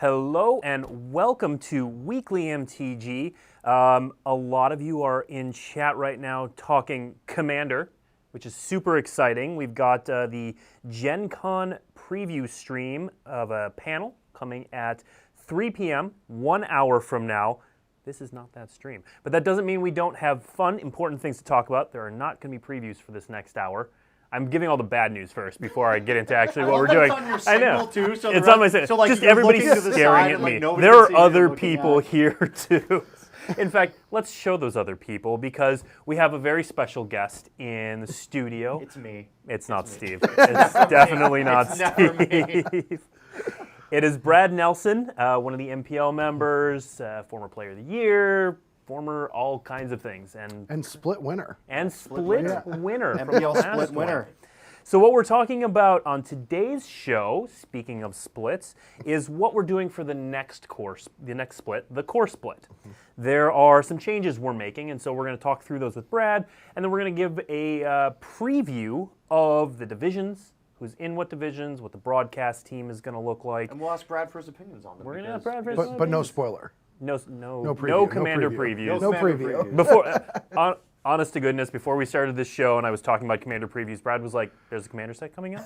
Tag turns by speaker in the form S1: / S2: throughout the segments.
S1: Hello and welcome to Weekly MTG. A lot of you are in chat right now talking Commander, which is super exciting. We've got the GenCon preview stream of a panel coming at 3 p.m., 1 hour from now. This is not that stream. But that doesn't mean we don't have fun, important things to talk about. There are not going to be previews for this next hour. I'm giving all the bad news first before I get into actually what we're doing.
S2: On your signal too, so
S1: it's on my signal.
S2: So like
S1: just everybody's staring at me. There are other people here too. In fact, let's show those other people because we have a very special guest in the studio.
S2: It's me.
S1: It's not Steve. It's definitely not Steve. It is Brad Nelson, one of the MPL members, former Player of the Year, former all kinds of things, and
S3: split winner.
S1: And split winner.
S2: MPL split winner.
S1: So what we're talking about on today's show, speaking of splits, is what we're doing for the next split, the core split. Mm-hmm. There are some changes we're making, and so we're going to talk through those with Brad, and then we're going to give a preview of the divisions, who's in what divisions, what the broadcast team is going to look like.
S2: And we'll ask Brad for his opinions on them.
S1: We're going to ask Brad for his opinions.
S3: But no spoiler.
S1: No
S3: preview,
S1: Commander previews.
S3: No preview.
S1: Before, honest to goodness, before we started this show and I was talking about Commander previews, Brad was like, "There's a Commander set coming out."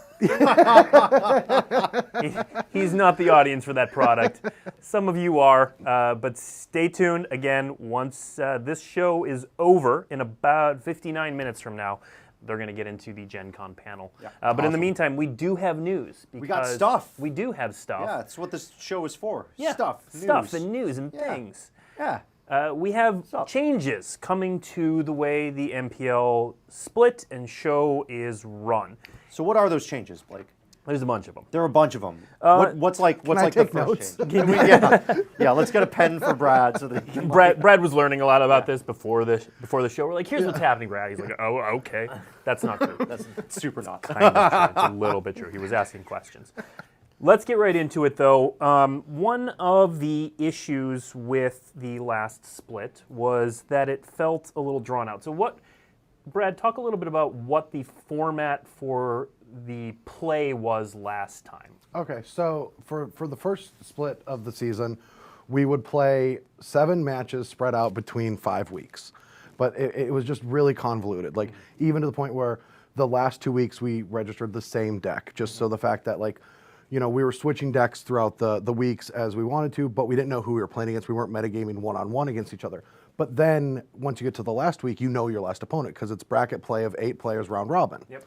S1: He's not the audience for that product. Some of you are, but stay tuned. Again, once this show is over in about 59 minutes from now, they're going to get into the GenCon panel. Yeah. But in the meantime, we do have news.
S2: We got stuff.
S1: We do have stuff.
S2: Yeah, it's what this show is for.
S1: Yeah, stuff and news and things.
S2: Yeah.
S1: We have changes coming to the way the MPL split and show is run.
S2: So what are those changes, Blake?
S1: There's a bunch of them.
S2: There are a bunch of them. What's the
S3: notes?
S2: first change? Yeah, let's get a pen for Brad so that he can.
S1: Brad was learning a lot about this before the show. We're like, here's what's happening, Brad. He's like, oh, okay. That's not true.
S2: That's super not.
S1: Kind of true. It's a little bit true. He was asking questions. Let's get right into it, though. One of the issues with the last split was that it felt a little drawn out. So Brad, talk a little bit about what the format for the play was last time.
S3: Okay, so for the first split of the season, we would play 7 matches spread out between 5 weeks. But it was just really convoluted, like even to the point where the last 2 weeks we registered the same deck, just so the fact that we were switching decks throughout the weeks as we wanted to, but we didn't know who we were playing against. We weren't metagaming one-on-one against each other. But then once you get to the last week, you know your last opponent because it's bracket play of 8 players round robin.
S1: Yep.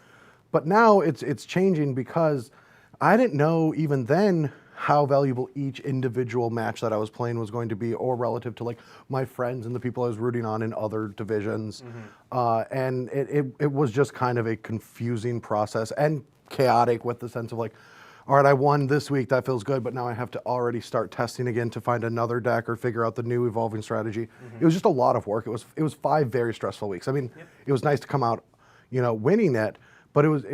S3: But now it's changing because I didn't know even then how valuable each individual match that I was playing was going to be, or relative to my friends and the people I was rooting on in other divisions. Mm-hmm. And it was just kind of a confusing process and chaotic with the sense of all right, I won this week, that feels good, but now I have to already start testing again to find another deck or figure out the new evolving strategy. Mm-hmm. It was just a lot of work. It was 5 very stressful weeks. I mean, It was nice to come out, winning it, but it was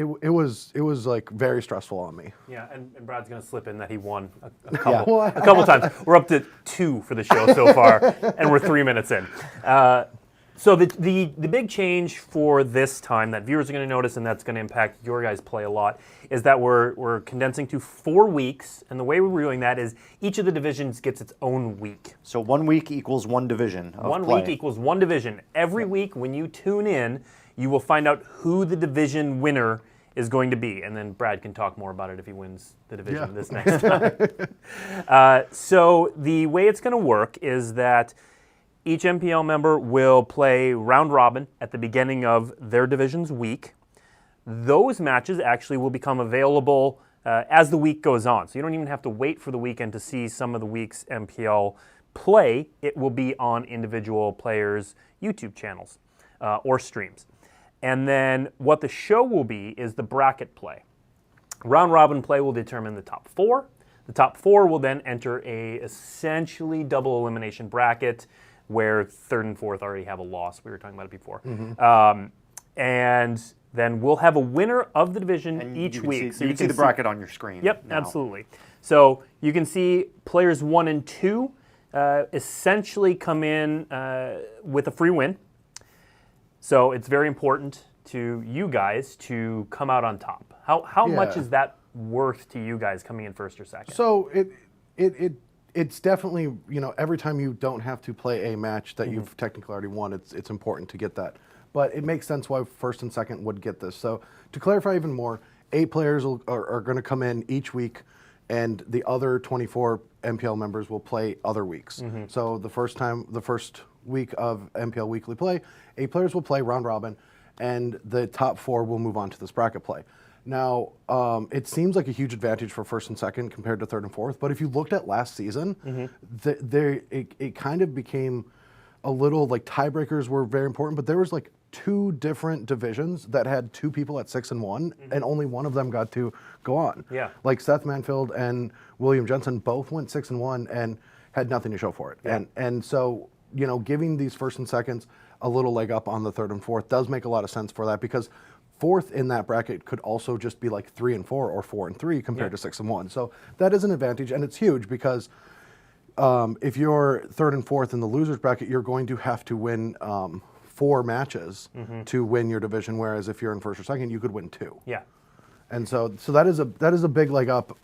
S3: very stressful on me.
S1: Yeah, and Brad's going to slip in that he won a couple times. We're up to 2 for the show so far, and we're 3 minutes in. So the big change for this time that viewers are going to notice, and that's going to impact your guys' play a lot, is that we're condensing to 4 weeks, and the way we're doing that is each of the divisions gets its own week.
S2: So 1 week equals 1 division of
S1: 1 week equals 1 division. Every week when you tune in, you will find out who the division winner is going to be, and then Brad can talk more about it if he wins the division this next time. So the way it's going to work is that each MPL member will play round robin at the beginning of their division's week. Those matches actually will become available as the week goes on. So you don't even have to wait for the weekend to see some of the week's MPL play. It will be on individual players' YouTube channels or streams. And then what the show will be is the bracket play. Round robin play will determine the top 4. The top 4 will then enter a essentially double elimination bracket where 3rd and 4th already have a loss. We were talking about it before. Mm-hmm. And then we'll have a winner of the division each week.
S2: So you can see the bracket on your screen.
S1: Yep, now. Absolutely. So you can see players 1 and 2 essentially come in with a free win. So it's very important to you guys to come out on top. How much is that worth to you guys coming in first or second?
S3: So it's definitely, every time you don't have to play a match that you've technically already won, it's important to get that. But it makes sense why first and second would get this. So to clarify even more, 8 players are going to come in each week, and the other 24 MPL members will play other weeks. So the first week of MPL weekly play, 8 players will play round robin, and the top 4 will move on to this bracket play. Now, it seems like a huge advantage for first and second compared to third and fourth, but if you looked at last season, it kind of became a little like tiebreakers were very important, but there was like 2 different divisions that had 2 people at 6 and 1, and only one of them got to go on.
S1: Yeah.
S3: Like Seth Manfield and William Jensen both went 6 and 1 and had nothing to show for it.
S1: Yeah.
S3: And so, giving these first and seconds a little leg up on the third and fourth does make a lot of sense for that, because fourth in that bracket could also just be like 3 and 4 or 4 and 3 compared to 6 and 1. So that is an advantage, and it's huge because if you're third and fourth in the losers bracket, you're going to have to win 4 matches to win your division, whereas if you're in first or second, you could win 2.
S1: Yeah.
S3: And so that is a big leg up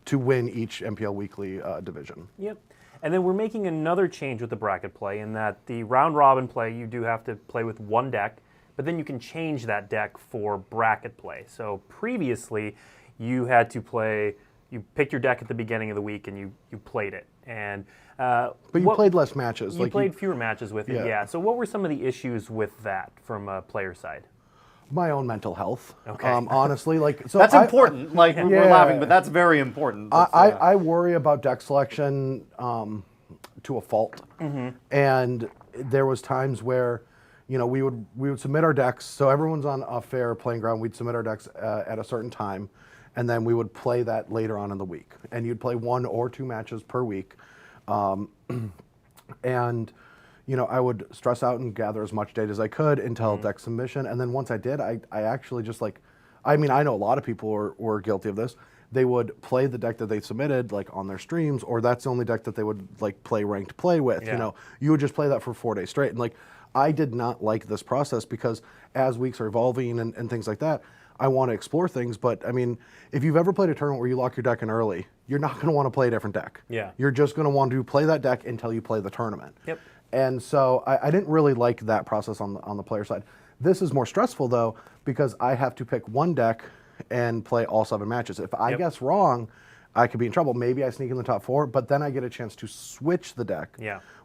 S3: to win each MPL weekly division.
S1: Yep. And then we're making another change with the bracket play in that the round robin play, you do have to play with 1 deck, but then you can change that deck for bracket play. So previously, you had to play, you picked your deck at the beginning of the week and you played it. And
S3: but you played less matches.
S1: You played fewer matches with it, yeah. So what were some of the issues with that from a player side?
S3: My own mental health.
S1: Okay.
S3: Honestly, so
S2: that's important. Like we're laughing, but that's very important.
S3: I worry about deck selection to a fault, and there was times where, we would submit our decks. So everyone's on a fair playing ground. We'd submit our decks at a certain time, and then we would play that later on in the week. And you'd play 1 or 2 matches per week, and I would stress out and gather as much data as I could until deck submission. And then once I did, I actually just I know a lot of people were guilty of this. They would play the deck that they submitted on their streams, or that's the only deck that they would play ranked play with.
S1: Yeah.
S3: You would just play that for 4 days straight. And I did not like this process, because as weeks are evolving and things like that, I want to explore things. But if you've ever played a tournament where you lock your deck in early, you're not going to want to play a different deck.
S1: Yeah.
S3: You're just going to want to play that deck until you play the tournament.
S1: Yep.
S3: And so I didn't really like that process on the player side. This is more stressful, though, because I have to pick 1 deck and play all 7 matches. If I guess wrong, I could be in trouble. Maybe I sneak in the top 4, but then I get a chance to switch the deck,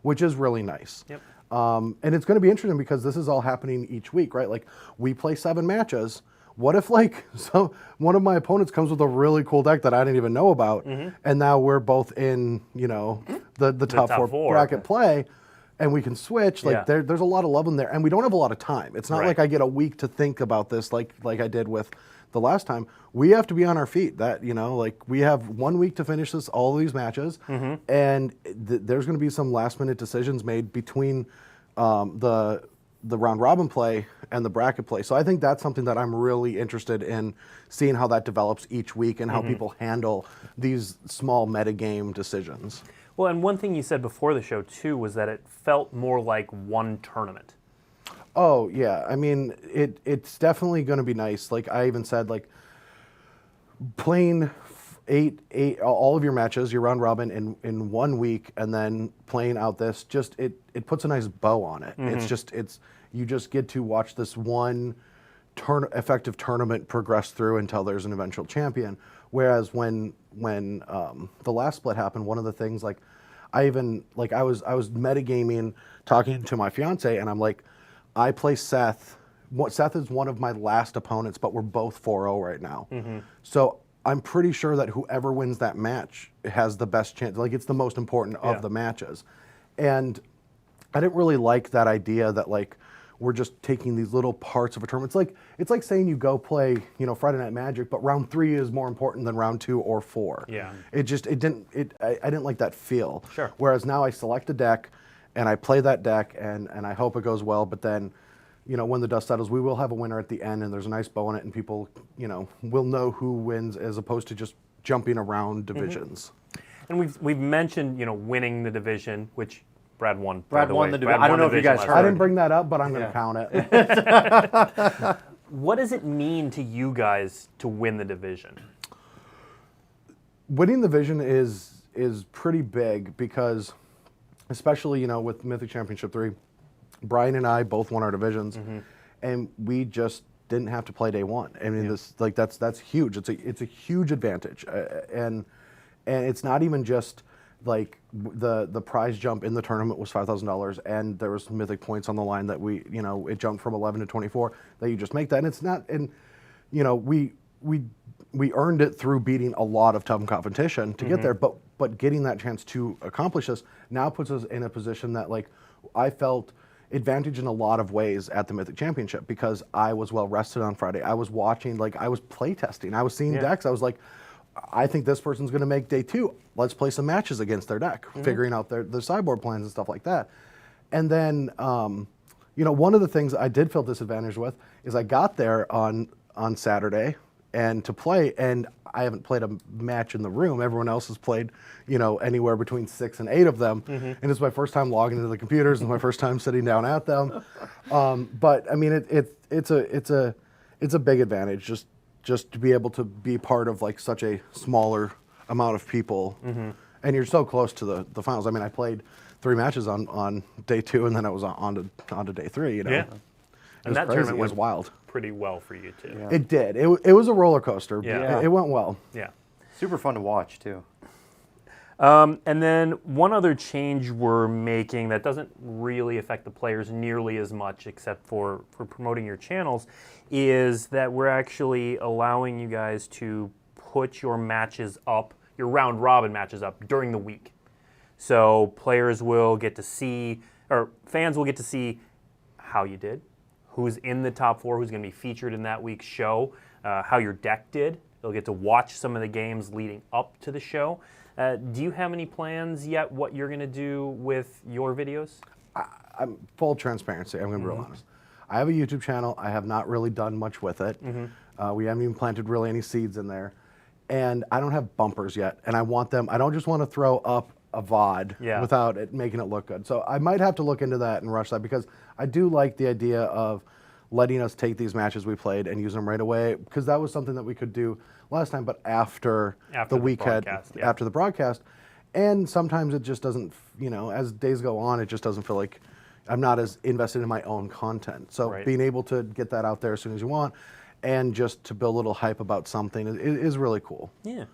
S3: which is really nice.
S1: Yep.
S3: And it's going to be interesting because this is all happening each week, right? We play 7 matches. What if one of my opponents comes with a really cool deck that I didn't even know about, and now we're both in the top 4 bracket play, and we can switch. There's a lot of love in there, and we don't have a lot of time. It's not like I get a week to think about this like I did with the last time. We have to be on our feet. We have 1 week to finish all these matches, and there's going to be some last minute decisions made between the round robin play and the bracket play. So I think that's something that I'm really interested in seeing how that develops each week and how people handle these small metagame decisions.
S1: Well, and one thing you said before the show too was that it felt more like one tournament.
S3: Oh yeah, it's definitely going to be nice. I even said playing eight all of your matches, your round robin in 1 week, and then playing out this, it puts a nice bow on it. You just get to watch this one effective tournament progress through until there's an eventual champion. Whereas when the last split happened, one of the things I was metagaming, talking to my fiance, and I'm like, I play Seth. Seth is one of my last opponents, but we're both 4-0 right now. So I'm pretty sure that whoever wins that match has the best chance. It's the most important of the matches. And I didn't really like that idea that we're just taking these little parts of a tournament. It's like saying you go play, Friday Night Magic, but round 3 is more important than round 2 or 4.
S1: Yeah.
S3: I didn't like that feel.
S1: Sure.
S3: Whereas now I select a deck and I play that deck and I hope it goes well, but then, when the dust settles, we will have a winner at the end, and there's a nice bow on it, and people, will know who wins, as opposed to just jumping around divisions.
S1: And we've mentioned, winning the division, which Brad won.
S2: Brad won the division. I don't know if you guys heard.
S3: I didn't bring that up, but I'm going to count it.
S1: What does it mean to you guys to win the division?
S3: Winning the division is pretty big because, especially, you know, with Mythic Championship 3, Brian and I both won our divisions, and we just didn't have to play day one. I mean, that's huge. It's a huge advantage, and it's not even just like the prize jump in the tournament was $5,000, and there was Mythic points on the line that it jumped from 11 to 24. That you just make that, and it's not, and you know, we earned it through beating a lot of tough competition to get there, but getting that chance to accomplish this now puts us in a position that, like, I felt advantage in a lot of ways at the Mythic Championship because I was well rested on Friday. I was watching, like, I was play testing. I was seeing decks. I was like, I think this person's going to make day 2. Let's play some matches against their deck, figuring out their sideboard plans and stuff like that. And then, you know, one of the things I did feel disadvantaged with is I got there on Saturday and to play, and I haven't played a match in the room. Everyone else has played, you know, anywhere between 6 and 8 of them, and it's my first time logging into the computers. It's my first time sitting down at them. But I mean, it's a big advantage just to be able to be part of, like, such a smaller amount of people, and you're so close to the finals. I mean, I played 3 matches on day 2, and then I was on to day 3. You know,
S1: and that
S3: crazy.
S1: tournament
S3: was wild.
S1: Pretty well for you too.
S3: Yeah. It did. It was a roller coaster.
S1: Yeah.
S3: It went well.
S1: Yeah.
S2: Super fun to watch too.
S1: And then one other change we're making that doesn't really affect the players nearly as much, except for promoting your channels, is that we're actually allowing you guys to put your matches up, your round robin matches up during the week. So players will get to see, or fans will get to see how you did, who's in the top 4, who's going to be featured in that week's show, how your deck did. They'll get to watch some of the games leading up to the show. Do you have any plans yet what you're going to do with your videos?
S3: I'm full transparency. I'm going to be real honest. I have a YouTube channel. I have not really done much with it. We haven't even planted really any seeds in there. And I don't have bumpers yet. And I want them. I don't just want to throw up a VOD without it making it look good. So I might have to look into that and rush that because I do like the idea of letting us take these matches we played and use them right away, because that was something that we could do last time, but after the weekend, after the broadcast. And sometimes it just doesn't, you know, as days go on, it just doesn't feel like I'm not as invested in my own content. So being able to get that out there as soon as you want and just to build a little hype about something is really cool.
S1: Yeah.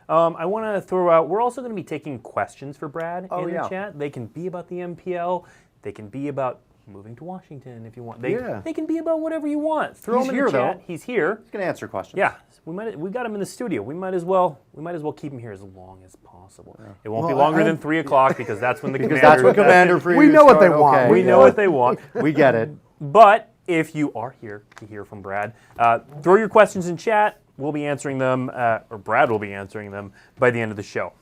S1: I want to throw out, we're also going to be taking questions for Brad in the chat. They can be about the MPL. They can be about moving to Washington if you want. They can be about whatever you want. Throw them in the chat. He's here.
S2: He's going to answer questions.
S1: Yeah. We got him in the studio. We might as well keep him here as long as possible. Yeah. It won't be longer than 3 o'clock because that's when the commander.
S2: That's when commander previews.
S3: We know what they want.
S2: Okay.
S1: We know what they want.
S2: We get it.
S1: But if you are here to hear from Brad, throw your questions in chat. We'll be answering them, or Brad will be answering them by the end of the show.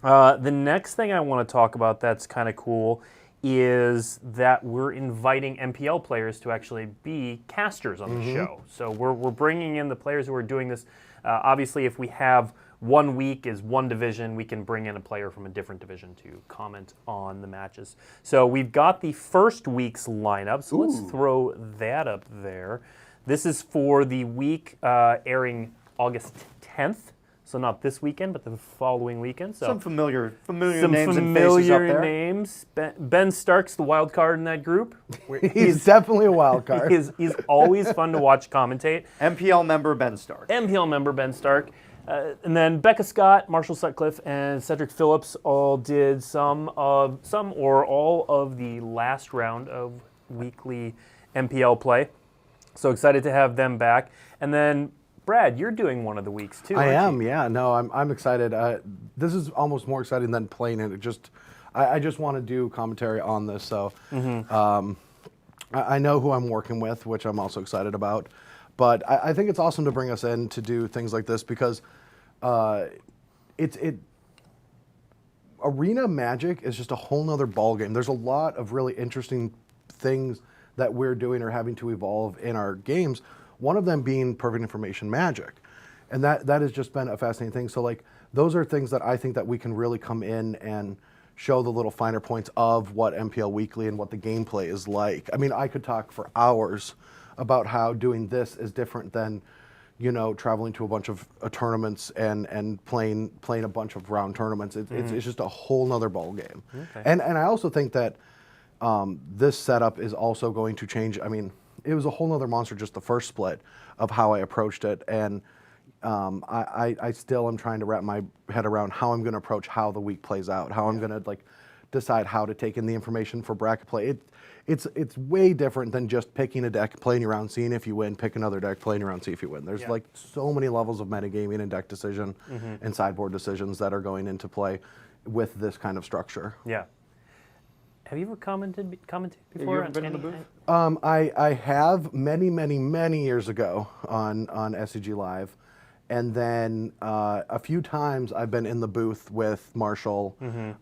S1: The next thing I want to talk about that's kind of cool is that we're inviting MPL players to actually be casters on the show. So we're bringing in the players who are doing this. Obviously, if we have 1 week is one division, we can bring in a player from a different division to comment on the matches. So we've got the first week's lineup. So let's throw that up there. This is for the week airing August 10th. So not this weekend, but the following weekend. So
S2: some familiar
S1: some
S2: names and faces up there.
S1: Names. Ben Stark's the wild card in that group.
S3: He's definitely a wild card.
S1: He's always fun to watch commentate.
S2: MPL member Ben Stark.
S1: MPL member Ben Stark. And then Becca Scott, Marshall Sutcliffe, and Cedric Phillips all did some or all of the last round of weekly MPL play. So excited to have them back. And then Brad, you're doing one of the weeks too.
S3: I am, yeah. No, I'm excited. This is almost more exciting than playing it. I just want to do commentary on this. So I know who I'm working with, which I'm also excited about. But I think it's awesome to bring us in to do things like this because Arena Magic is just a whole nother ballgame. There's a lot of really interesting things that we're doing or having to evolve in our games. One of them being Perfect Information Magic. And that has just been a fascinating thing. So like those are things that I think that we can really come in and show the little finer points of what MPL Weekly and what the gameplay is like. I mean, I could talk for hours about how doing this is different than you know, traveling to a bunch of tournaments and playing a bunch of round tournaments. It's just a whole nother ball game.
S1: Okay.
S3: And I also think that this setup is also going to change. I mean, it was a whole nother monster just the first split of how I approached it, and I still am trying to wrap my head around how I'm going to approach how the week plays out, how I'm going to like decide how to take in the information for bracket play. It's way different than just picking a deck, playing your round, seeing if you win, pick another deck, playing your round, see if you win. There's like so many levels of metagaming and deck decision and sideboard decisions that are going into play with this kind of structure.
S1: Yeah. Have you ever commented before?
S2: You ever
S1: on
S2: been in the
S1: any-
S2: booth?
S3: I have many years ago on SCG Live, and then a few times I've been in the booth with Marshall,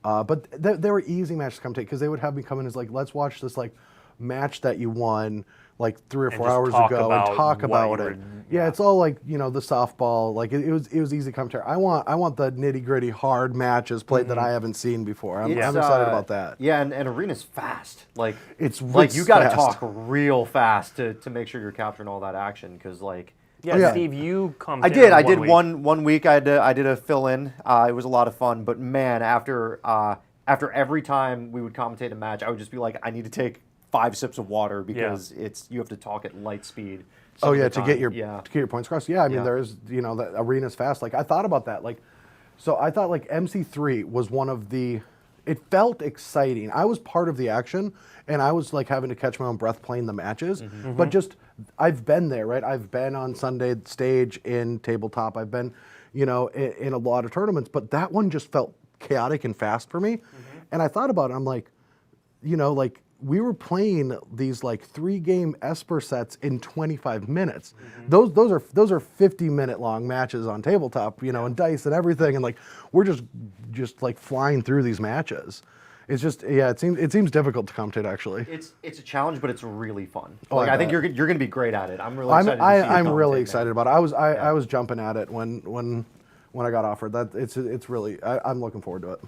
S3: but they were easy matches to commentate because they would have me come in as like, let's watch this like match that you won like 3 or 4
S1: just
S3: hours
S1: talk
S3: ago
S1: about
S3: and talk
S1: what
S3: about
S1: you
S3: it.
S1: were-
S3: Yeah, it's all like, you know, the softball, like it was easy commentary. I want the nitty gritty hard matches played that I haven't seen before. I'm excited about that.
S2: Yeah, and arena's fast. Like
S3: It's
S2: you got to
S3: fast.
S2: talk real fast to make sure you're capturing all that action because like.
S1: Yeah,
S3: yeah.
S1: Steve, you commented.
S2: I
S1: on
S2: did
S1: week.
S2: one week. I did a fill in. It was a lot of fun. But man, after every time we would commentate a match, I would just be like, I need to take 5 sips of water because you have to talk at light speed. some
S3: Oh
S2: of
S3: yeah,
S2: the
S3: to
S2: time.
S3: get your
S2: Yeah.
S3: to get your points across. Yeah, I mean
S2: Yeah.
S3: there is, you know, the arena's fast. Like I thought about that. Like, so I thought like MC3 was one of the. It felt exciting. I was part of the action, and I was like having to catch my own breath playing the matches. But just I've been there, right? I've been on Sunday stage in tabletop. I've been, you know, in a lot of tournaments. But that one just felt chaotic and fast for me. And I thought about it. I'm like, you know, like we were playing these like 3-game Esper sets in 25 minutes. Those are 50-minute long matches on tabletop, you know, and dice and everything, and like we're just like flying through these matches. It's just it seems difficult to commentate actually.
S2: It's a challenge, but it's really fun.
S3: Oh,
S2: Like
S3: I
S2: I think
S3: bet.
S2: you're gonna be great at it. I'm really excited. to see you
S3: I'm really
S2: commentate,
S3: excited
S2: man.
S3: about it. I was jumping at it when I got offered that. It's really I'm looking forward to it.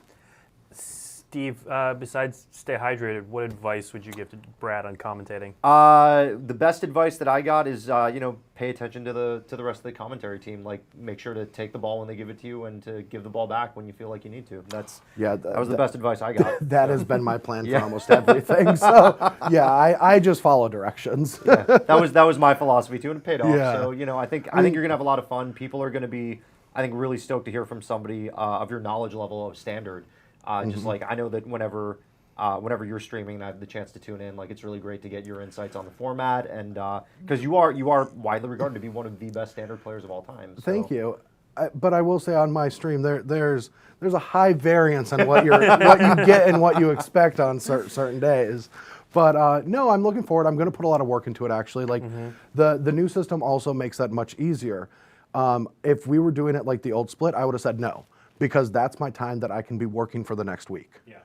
S1: Steve, besides stay hydrated, what advice would you give to Brad on commentating?
S2: The best advice that I got is, you know, pay attention to the rest of the commentary team. Like, make sure to take the ball when they give it to you, and to give the ball back when you feel like you need to. That was the best advice I got.
S3: That has been my plan for almost everything. So yeah, I just follow directions.
S2: Yeah, that was my philosophy too, and it paid off.
S3: Yeah.
S2: So you know, I think you're gonna have a lot of fun. People are gonna be, I think, really stoked to hear from somebody of your knowledge level of Standard. Just like I know that whenever you're streaming and I have the chance to tune in, like it's really great to get your insights on the format, and because you are widely regarded to be one of the best Standard players of all time. So.
S3: Thank you. But I will say on my stream there's a high variance on what you get and what you expect on certain days. But no, I'm looking forward. I'm going to put a lot of work into it actually. Like the new system also makes that much easier. If we were doing it like the old split, I would have said no, because that's my time that I can be working for the next week. Yeah.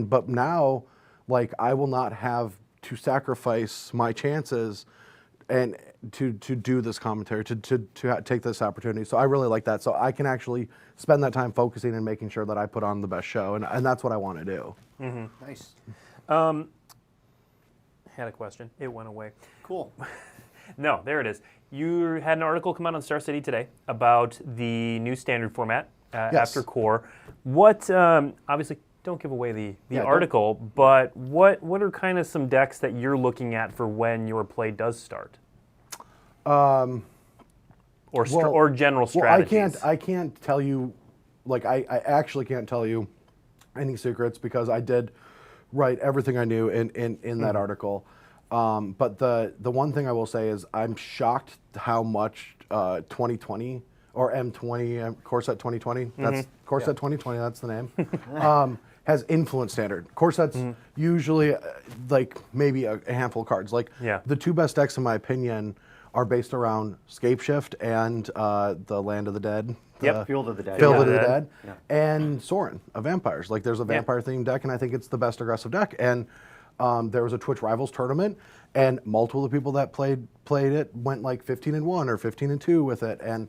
S3: But now, like I will not have to sacrifice my chances and to do this commentary, to take this opportunity. So I really like that. So I can actually spend that time focusing and making sure that I put on the best show, and that's what I want to do.
S2: Nice.
S1: Had a question. It went away.
S2: Cool.
S1: No, there it is. You had an article come out on Star City today about the new Standard format after Core. What, obviously, don't give away the article, but what are kind of some decks that you're looking at for when your play does start? Or general strategies?
S3: Well, I can't tell you, like I actually can't tell you any secrets because I did write everything I knew in that article. But the one thing I will say is I'm shocked how much 2020 or M20 Core Set 2020. That's Core Set 2020. That's the name. Has influenced Standard. Core sets usually like maybe a handful of cards. Like the two best decks in my opinion are based around Scapeshift and the Land of the Dead.
S2: Field of the Dead.
S3: Field of the Dead. Yeah. And Sorin of Vampires. Like there's a vampire themed deck, and I think it's the best aggressive deck. And there was a Twitch Rivals tournament, and multiple of the people that played it went like 15-1 or 15-2 with it. And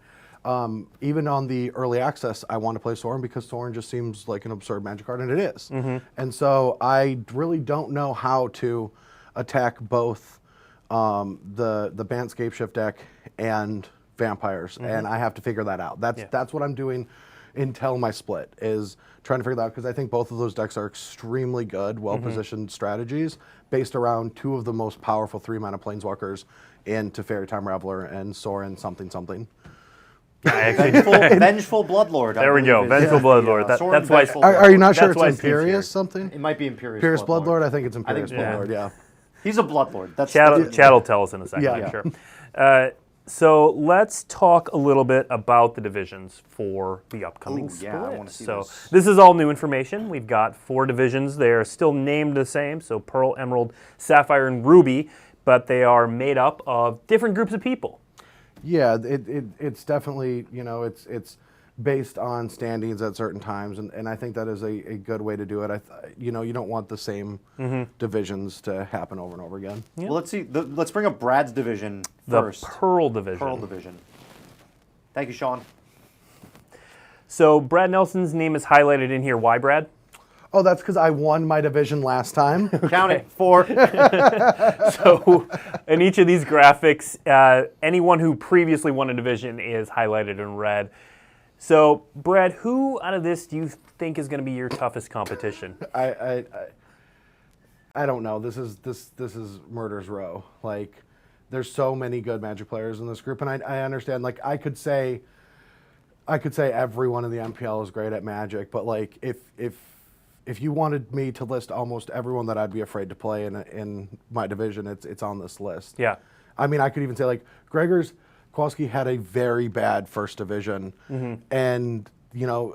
S3: even on the early access, I want to play Sorin because Sorin just seems like an absurd Magic card, and it is. And so I really don't know how to attack both the Bant Scapeshift deck and vampires, and I have to figure that out. That's what I'm doing until my split, is trying to figure that out, because I think both of those decks are extremely good, well-positioned strategies based around two of the most powerful 3-mana planeswalkers in Teferi Time Raveler and Sorin something.
S2: Vengeful Bloodlord.
S1: There we go. Vengeful Bloodlord. That's why.
S3: Are you not sure
S1: That's
S3: it's
S1: why Steve's
S3: Imperious something?
S2: It might be Imperious
S3: Imperious Bloodlord? I think it's Imperious
S2: I think
S3: Bloodlord, yeah.
S2: He's a Bloodlord. That's
S1: Chad will tell us in a second,
S3: Yeah.
S1: I'm sure. So let's talk a little bit about the divisions for the upcoming split.
S2: I wanna see this.
S1: This is all new information. We've got 4 divisions. They're still named the same, so Pearl, Emerald, Sapphire, and Ruby, but they are made up of different groups of people.
S3: Yeah, it's definitely, it's based on standings at certain times, and I think that is a good way to do it. You don't want the same divisions to happen over and over again.
S2: Well, let's see. Let's bring up Brad's division
S1: The
S2: first.
S1: Pearl division.
S2: Pearl division. Thank you, Sean.
S1: So Brad Nelson's name is highlighted in here. Why, Brad?
S3: Oh, that's because I won my division last time.
S2: Count it. 4.
S1: So in each of these graphics, anyone who previously won a division is highlighted in red. So, Brad, who out of this do you think is going to be your toughest competition?
S3: I don't know. This is Murder's Row. Like, there's so many good Magic players in this group, and I understand. Like, I could say everyone in the MPL is great at Magic, but like if you wanted me to list almost everyone that I'd be afraid to play in my division, it's on this list.
S1: Yeah.
S3: I mean, I could even say like Gregor's Kowalski had a very bad first division, and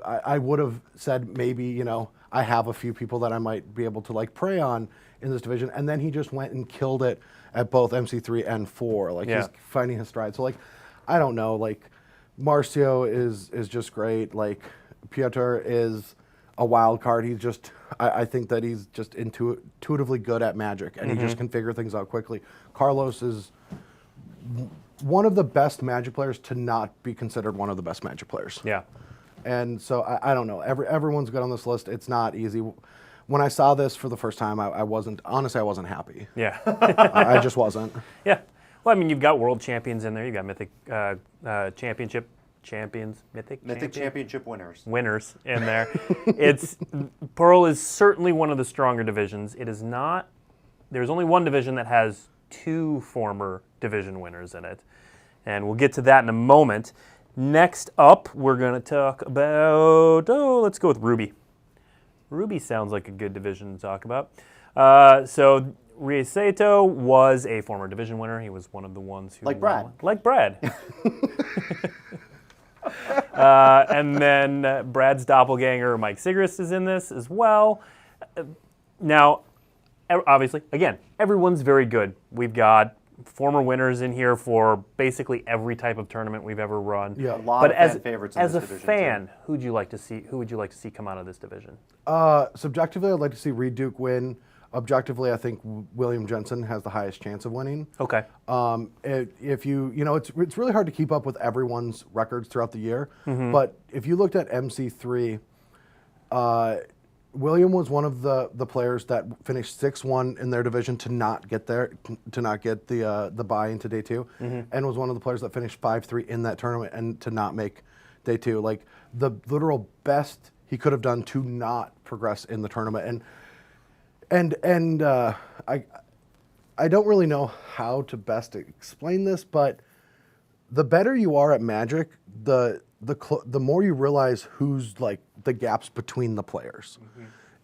S3: I would have said maybe I have a few people that I might be able to like prey on in this division, and then he just went and killed it at both MC3 and 4. Like he's finding his stride. So like I don't know. Like Marcio is just great. Like Piotr is a wild card. He's just I think that he's just intuitively good at Magic, and he just can figure things out quickly. Carlos is one of the best Magic players to not be considered one of the best Magic players.
S1: Yeah.
S3: And so I don't know. Everyone's good on this list. It's not easy. When I saw this for the first time, I wasn't happy.
S1: Yeah.
S3: I just wasn't.
S1: Yeah. Well, I mean, you've got world champions in there. You've got mythic
S2: Mythic championship
S1: winners in there. Pearl is certainly one of the stronger divisions. It is not. There's only one division that has 2 former division winners in it, and we'll get to that in a moment. Next up, we're going to talk about, let's go with Ruby. Ruby sounds like a good division to talk about. So Riesato was a former division winner. He was one of the ones who
S2: Like Brad.
S1: Like Brad. And then Brad's doppelganger, Mike Sigrist, is in this as well. Now, obviously, again, everyone's very good. We've got former winners in here for basically every type of tournament we've ever run.
S3: Yeah.
S2: A lot of fan favorites in
S1: as
S2: this
S1: a
S2: division,
S1: fan,
S2: too.
S1: who would you like to see come out of this division?
S3: Subjectively, I'd like to see Reed Duke win. Objectively, I think William Jensen has the highest chance of winning.
S1: Okay.
S3: If it's really hard to keep up with everyone's records throughout the year. But if you looked at MC3, William was one of the players that finished 6-1 in their division to not get the bye into day 2, and was one of the players that finished 5-3 in that tournament and to not make day 2. Like the literal best he could have done to not progress in the tournament. And I don't really know how to best explain this, but the better you are at Magic, the more you realize who's like the gaps between the players.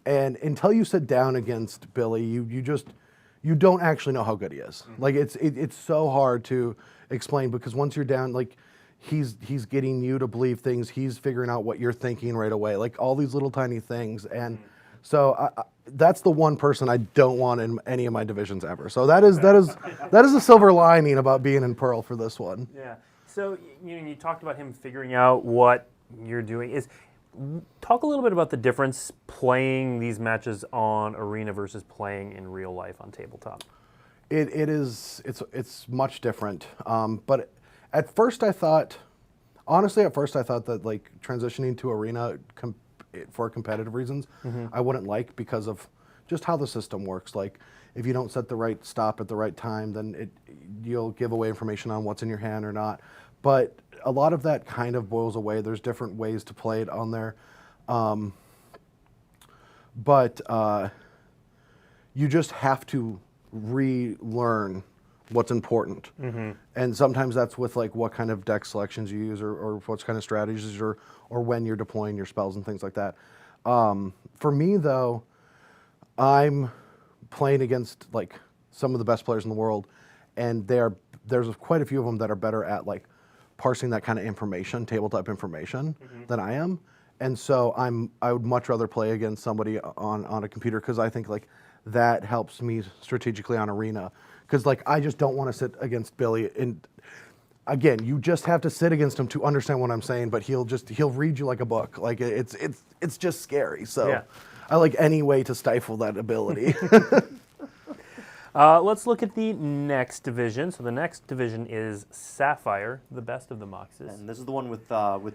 S3: And until you sit down against Billy, you don't actually know how good he is. Like it's so hard to explain, because once you're down, like he's getting you to believe things. He's figuring out what you're thinking right away, like all these little tiny things. And so that's the one person I don't want in any of my divisions ever. So that is a silver lining about being in Pearl for this one.
S1: Yeah. So you talked about him figuring out what you're doing. Talk a little bit about the difference playing these matches on Arena versus playing in real life on Tabletop.
S3: It's much different. But at first I thought that like transitioning to Arena for competitive reasons, I wouldn't like, because of just how the system works. Like if you don't set the right stop at the right time, then you'll give away information on what's in your hand or not. But a lot of that kind of boils away. There's different ways to play it on there. But you just have to relearn what's important. And sometimes that's with like what kind of deck selections you use or what kind of strategies or when you're deploying your spells and things like that. For me though, I'm playing against like some of the best players in the world, and there's quite a few of them that are better at like parsing that kind of information, tabletop information, than I am. And so I would much rather play against somebody on a computer, because I think like that helps me strategically on Arena. Because like I just don't want to sit against Billy. And again, you just have to sit against him to understand what I'm saying. But he'll read you like a book. Like it's just scary. So yeah. I like any way to stifle that ability.
S1: Let's look at the next division. So the next division is Sapphire, the best of the Moxes.
S2: And this is the one with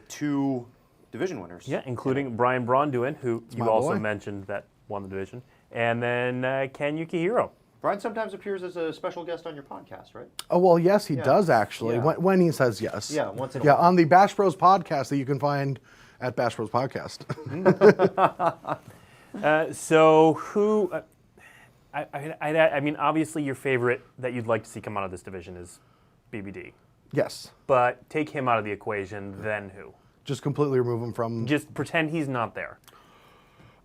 S2: 2 division winners.
S1: Yeah, including Brian Braunduin, who you also
S3: boy.
S1: mentioned that won the division, and then Ken Yukihiro.
S2: Brian sometimes appears as a special guest on your podcast, right?
S3: Oh, well, yes, he does actually,
S2: Yeah.
S3: when he says yes.
S2: Yeah, once in a while.
S3: on the Bash Bros podcast that you can find at Bash Bros Podcast.
S1: So who... I mean, obviously your favorite that you'd like to see come out of this division is BBD.
S3: Yes.
S1: But take him out of the equation, then who?
S3: Just completely remove him from...
S1: Just pretend he's not there.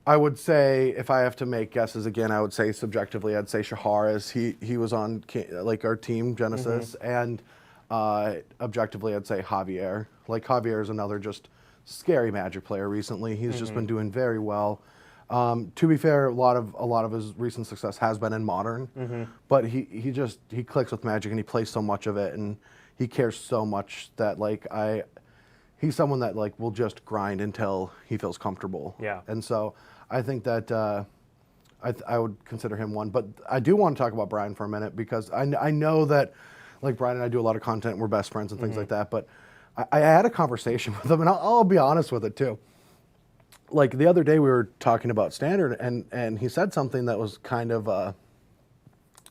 S3: I would say, if I have to make guesses again, I would say subjectively, I'd say Shahar, as he was on like our team, Genesis, and objectively, I'd say Javier. Like Javier is another just scary Magic player recently. He's just been doing very well. To be fair, a lot of his recent success has been in Modern, but he clicks with Magic and he plays so much of it, and he cares so much that like he's someone that like will just grind until he feels comfortable.
S1: Yeah.
S3: And so I think that I would consider him one. But I do want to talk about Brian for a minute, because I know that like Brian and I do a lot of content, we're best friends and things like that. But I had a conversation with him, and I'll be honest with it too. Like the other day we were talking about Standard, and he said something that was kind of, I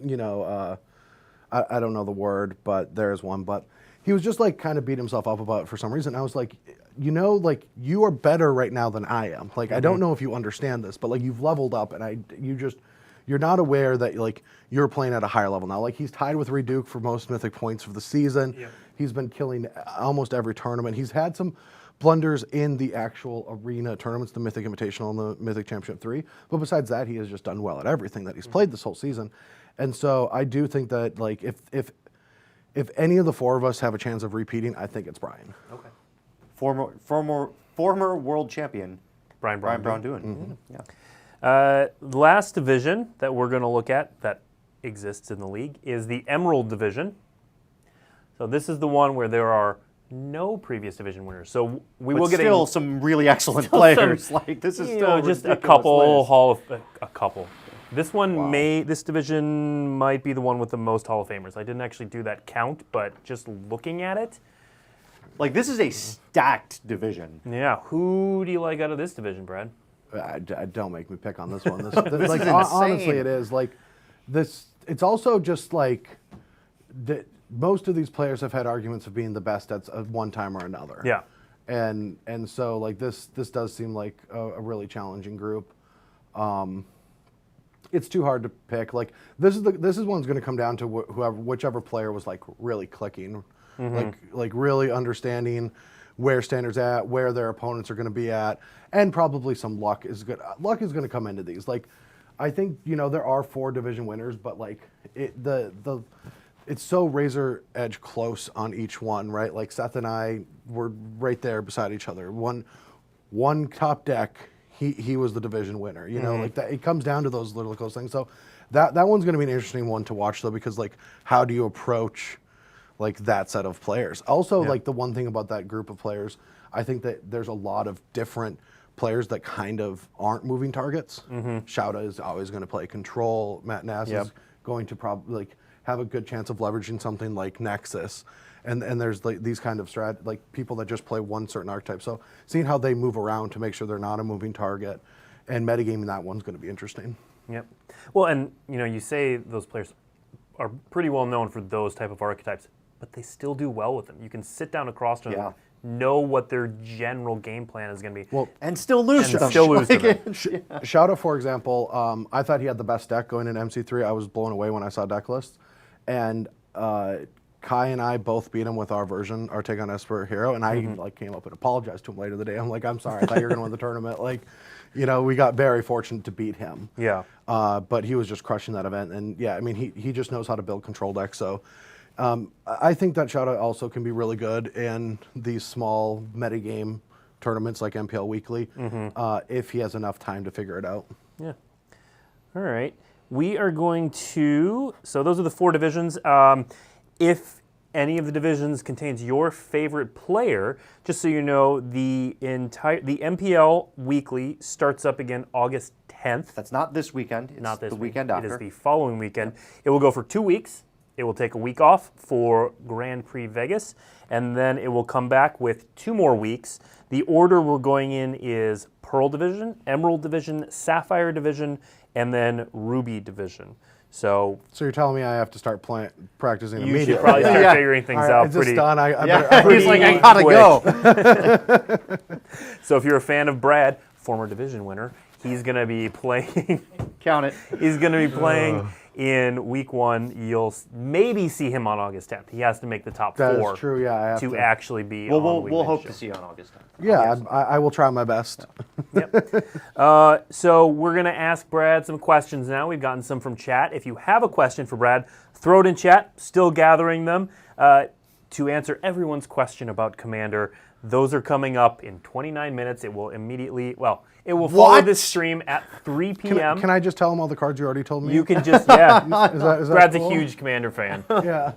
S3: don't know the word, but there's one. But he was just like kind of beat himself up about it for some reason. I was like, like you are better right now than I am. Like I don't know if you understand this, but like you've leveled up, and you're not aware that like you're playing at a higher level now. Like he's tied with Reduke for most Mythic points for the season. Yeah. He's been killing almost every tournament. He's had some blunders in the actual arena tournaments, the Mythic Invitational and the Mythic Championship 3. But besides that, he has just done well at everything that he's played this whole season. And so I do think that like if any of the 4 of us have a chance of repeating, I think it's Brian.
S2: Okay. Former world champion
S1: Brian
S2: Braunduin.
S1: The last division that we're going to look at that exists in the league is the Emerald division. So this is the one where there are no previous division winners. So we will get
S2: still some really excellent players. Like this is still
S1: just a
S2: ridiculous
S1: couple
S2: list.
S1: This one this division might be the one with the most Hall of Famers. I didn't actually do that count, but just looking at it,
S2: like this is a stacked division.
S1: Yeah, who do you like out of this division, Brad?
S3: Don't make me pick on this one. This
S2: like
S3: is honestly, it is like this. It's also just like most of these players have had arguments of being the best at one time or another.
S1: Yeah,
S3: and so like this does seem like a really challenging group. It's too hard to pick. Like this is one's going to come down to whichever player was like really clicking, like really understanding where Standard's at, where their opponents are going to be at, and probably some luck is good. Luck is going to come into these. Like I think there are 4 division winners, but like it's so razor edge close on each one, right? Like Seth and I were right there beside each other. One top deck, he was the division winner. Like that. It comes down to those little close things. So that one's going to be an interesting one to watch though, because like how do you approach like that set of players? Also, like the one thing about that group of players, I think that there's a lot of different players that kind of aren't moving targets. Shouta is always going to play control. Matt Nass is going to probably like have a good chance of leveraging something like Nexus. And there's like these kind of like people that just play one certain archetype. So seeing how they move around to make sure they're not a moving target and metagaming that one's going to be interesting.
S1: Yep. Well, and you say those players are pretty well known for those type of archetypes, but they still do well with them. You can sit down across from them, know what their general game plan is going to be,
S2: and still lose to them.
S3: Shadow, for example, I thought he had the best deck going in MC3. I was blown away when I saw deck lists, and Kai and I both beat him with our version, our take on Esper Hero, and I came up and apologized to him later in the day. I'm like, I'm sorry, I thought you were going to win the tournament. Like, we got very fortunate to beat him.
S1: Yeah.
S3: But he was just crushing that event, and I mean, he just knows how to build control decks. So I think that Shadow also can be really good in these small metagame tournaments like MPL Weekly, if he has enough time to figure it out.
S1: Yeah. All right. We are going to, so those are the 4 divisions. If any of the divisions contains your favorite player, just so you know, the MPL Weekly starts up again August 10th.
S2: That's not this weekend. It's
S1: not this
S2: the weekend after.
S1: It is the following weekend. It will go for 2 weeks. It will take a week off for Grand Prix Vegas, and then it will come back with 2 more weeks. The order we're going in is Pearl Division, Emerald Division, Sapphire Division, and then Ruby Division. So
S3: you're telling me I have to start practicing
S1: you
S3: immediately?
S1: should probably start figuring things out
S3: Is
S1: pretty.
S3: this done?
S2: He's like, I gotta go.
S1: So if you're a fan of Brad, former division winner, he's going to be playing.
S2: Count it.
S1: He's going to be playing in week 1. You'll maybe see him on August 10th. He has to make the top 4.
S3: That is true. Yeah, I have to
S1: actually be. on the
S2: We'll hope
S1: show.
S2: to see you on August 10th.
S3: Yeah, I will try my best.
S1: Yep. So we're going to ask Brad some questions now. We've gotten some from chat. If you have a question for Brad, throw it in chat. Still gathering them to answer everyone's question about Commander. Those are coming up in 29 minutes. It will immediately, it will follow this stream at 3 p.m.
S3: Can I just tell him all the cards you already told me?
S1: You can just, yeah.
S3: Is that
S1: Brad's
S3: cool?
S1: a huge Commander fan.
S3: Yeah.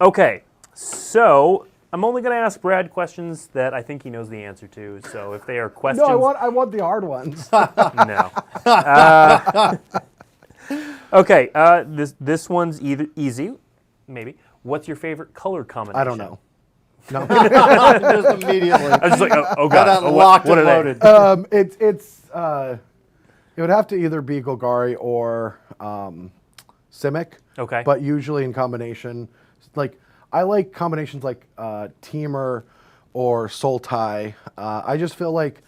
S1: Okay, so I'm only going to ask Brad questions that I think he knows the answer to. So if they are questions...
S3: No, I want the hard ones.
S1: No. Okay, this one's easy, maybe. What's your favorite color combination?
S3: I don't know. No.
S2: Just immediately.
S1: I was just like, oh god,
S2: Got that locked and loaded.
S3: It would have to either be Golgari or Simic.
S1: Okay.
S3: But usually in combination, like I like combinations like Teamer or Sultai. I just feel like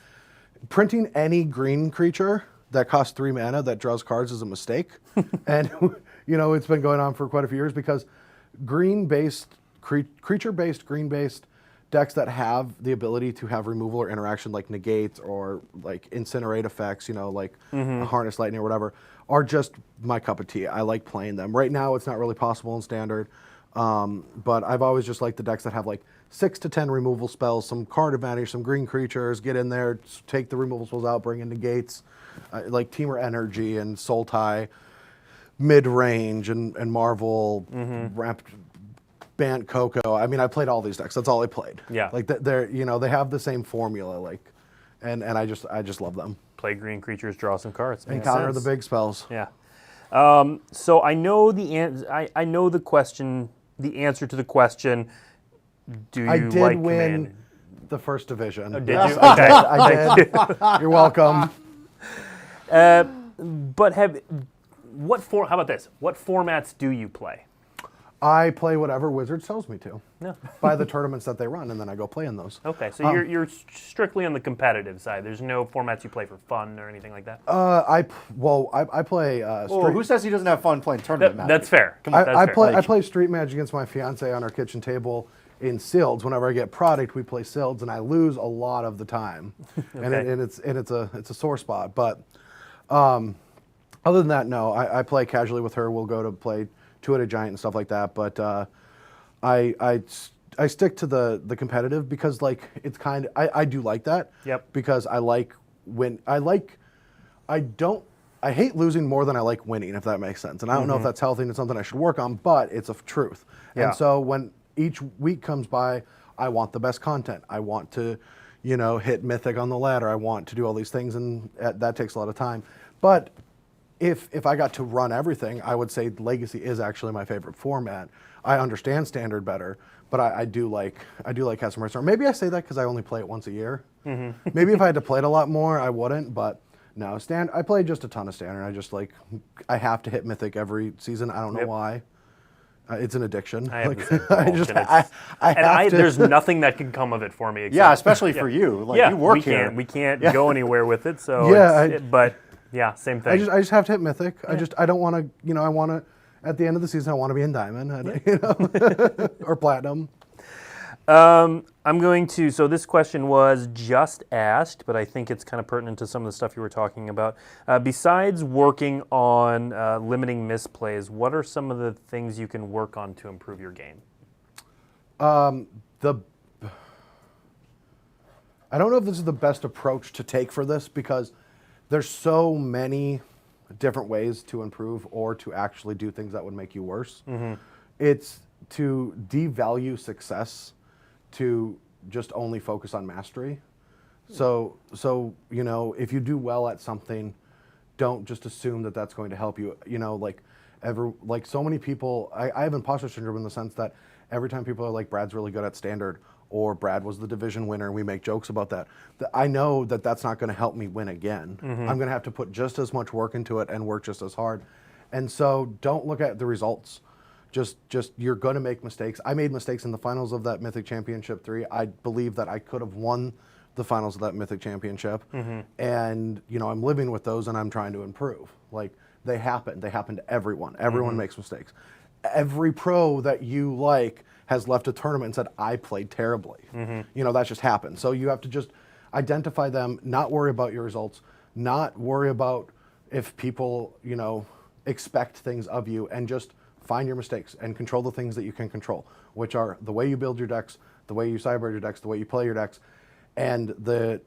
S3: printing any green creature that costs 3 mana that draws cards is a mistake, and it's been going on for quite a few years because green-based creature-based, green-based decks that have the ability to have removal or interaction like negate or like incinerate effects, like harness lightning or whatever, are just my cup of tea. I like playing them. Right now it's not really possible in standard, but I've always just liked the decks that have like 6 to 10 removal spells, some card advantage, some green creatures, get in there, take the removal spells out, bring in negates, like Teamer Energy and Sultai, mid-range and Marvel, Ramped Bant Coco. I mean, I played all these decks. That's all I played.
S1: Yeah.
S3: Like they're they have the same formula. Like, and I just love them.
S1: Play green creatures, draw some cards.
S3: And counter the big spells.
S1: Yeah. So I know I know the question. The answer to the question. Do you
S3: I did
S1: like
S3: win
S1: Commander?
S3: the first division.
S1: Oh, did you? Okay.
S3: I did. You're welcome.
S1: But how about this? What formats do you play?
S3: I play whatever Wizards tells me to.
S1: No.
S3: By the tournaments that they run, and then I go play in those.
S1: Okay, so you're strictly on the competitive side. There's no formats you play for fun or anything like that.
S3: I play.
S2: Who says he doesn't have fun playing tournament Magic?
S1: That's fair.
S3: I play Street Magic against my fiance on our kitchen table in Sealeds. Whenever I get product, we play Sealeds, and I lose a lot of the time, and it's a sore spot. But other than that, no. I play casually with her. We'll go to play Two-Headed Giant and stuff like that. But I stick to the competitive because like it's kind of I do like that.
S1: Yep.
S3: Because I hate losing more than I like winning, if that makes sense. And I don't know if that's healthy and it's something I should work on, but it's a truth.
S1: Yeah.
S3: And so when each week comes by, I want the best content. I want to, hit Mythic on the ladder. I want to do all these things, and that takes a lot of time. But if I got to run everything, I would say Legacy is actually my favorite format. I understand Standard better, but I do like Custom Restore. Maybe I say that because I only play it once a year. Maybe if I had to play it a lot more, I wouldn't. But No, I play just a ton of Standard. I have to hit Mythic every season. I don't know why. It's an addiction.
S1: I have the same compulsion. There's nothing that can come of it for me. Except,
S2: especially for you. Like you work here.
S1: We can't go anywhere with it. So same thing.
S3: I just have to hit Mythic. I don't want to. I want to. At the end of the season, I want to be in Diamond. Or Platinum.
S1: I'm going to, so this question was just asked, but I think it's kind of pertinent to some of the stuff you were talking about. Besides working on limiting misplays, what are some of the things you can work on to improve your game?
S3: I don't know if this is the best approach to take for this because there's so many different ways to improve or to actually do things that would make you worse. Mm-hmm. It's to devalue success to just only focus on mastery. So if you do well at something, don't just assume that that's going to help you. So many people, I have imposter syndrome in the sense that every time people are like, Brad's really good at Standard, or Brad was the division winner, and we make jokes about that. I know that that's not going to help me win again. Mm-hmm. I'm going to have to put just as much work into it and work just as hard. And so don't look at the results. Just you're going to make mistakes. I made mistakes in the finals of that Mythic Championship 3. I believe that I could have won the finals of that Mythic Championship. Mm-hmm. And, I'm living with those and I'm trying to improve. Like, they happen. They happen to everyone. Everyone mm-hmm. makes mistakes. Every pro that you has left a tournament and said, I played terribly. Mm-hmm. That just happened. So you have to just identify them, not worry about your results, not worry about if people, expect things of you, and just find your mistakes and control the things that you can control, which are the way you build your decks, the way you sideboard your decks, the way you play your decks, and the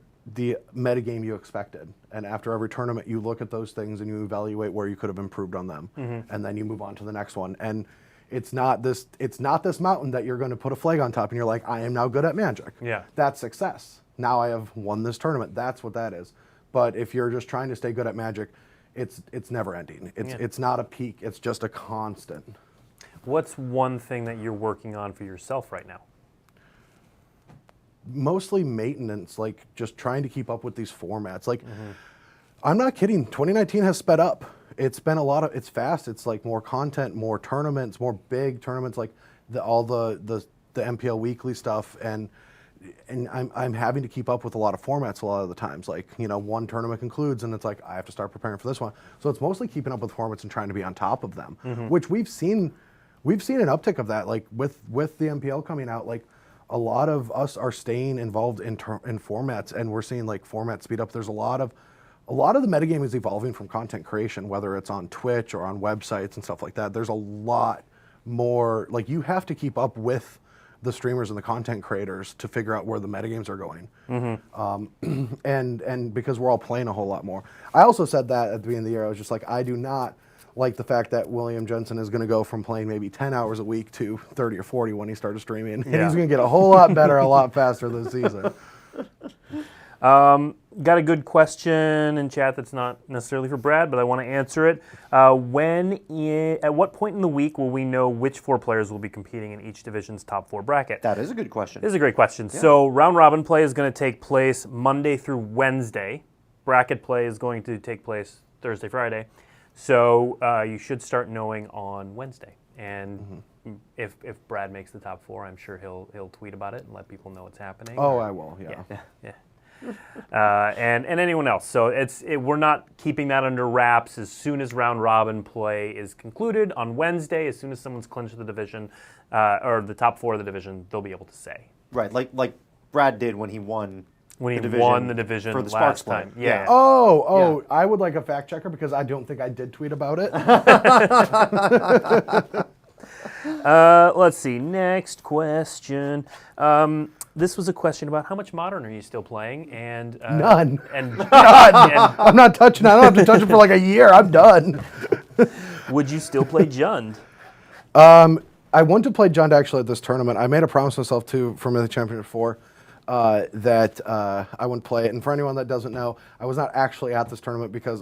S3: metagame you expected. And after every tournament, you look at those things and you evaluate where you could have improved on them, mm-hmm. and then you move on to the next one. And it's not this mountain that you're going to put a flag on top and you're like, I am now good at Magic.
S1: Yeah.
S3: That's success. Now I have won this tournament. That's what that is. But if you're just trying to stay good at Magic, it's never ending. It's not a peak. It's just a constant.
S1: What's one thing that you're working on for yourself right now?
S3: Mostly maintenance, just trying to keep up with these formats. Mm-hmm. I'm not kidding. 2019 has sped up. It's been it's fast. It's more content, more tournaments, more big tournaments, all the MPL weekly stuff, and I'm having to keep up with a lot of formats a lot of the times. One tournament concludes and it's I have to start preparing for this one. So it's mostly keeping up with formats and trying to be on top of them, mm-hmm. which we've seen an uptick of that. With the MPL coming out, a lot of us are staying involved in formats, and we're seeing format speed up. There's a lot of the metagame is evolving from content creation, whether it's on Twitch or on websites and stuff like that. There's a lot more, you have to keep up with the streamers and the content creators to figure out where the metagames are going. Mm-hmm. And because we're all playing a whole lot more. I also said that at the beginning of the year, I was just I do not like the fact that William Jensen is going to go from playing maybe 10 hours a week to 30 or 40 when he started streaming. And he's going to get a whole lot better a lot faster this season.
S1: Got a good question in chat that's not necessarily for Brad, but I want to answer it. At what point in the week will we know which 4 players will be competing in each division's top 4 bracket?
S2: That is a good question.
S1: It is a great question. Yeah. So round robin play is going to take place Monday through Wednesday. Bracket play is going to take place Thursday, Friday. So you should start knowing on Wednesday. And mm-hmm. if Brad makes the top 4, I'm sure he'll tweet about it and let people know what's happening.
S3: Oh, I will. Yeah.
S1: And anyone else. So we're not keeping that under wraps. As soon as round robin play is concluded on Wednesday, as soon as someone's clinched the division or the top 4 of the division, they'll be able to say.
S2: Right, like Brad did when he won.
S1: When he won the division
S2: for the
S1: last
S2: Sparks
S1: time.
S2: Yeah.
S3: Oh, yeah. I would like a fact checker because I don't think I did tweet about it.
S1: Let's see. Next question. This was a question about how much Modern are you still playing? And
S3: none.
S1: And
S3: none. I'm not touching it. I don't have to touch it for a year. I'm done.
S1: Would you still play Jund?
S3: I want to play Jund actually at this tournament. I made a promise to myself for Mythic Championship 4 that I wouldn't play it. And for anyone that doesn't know, I was not actually at this tournament because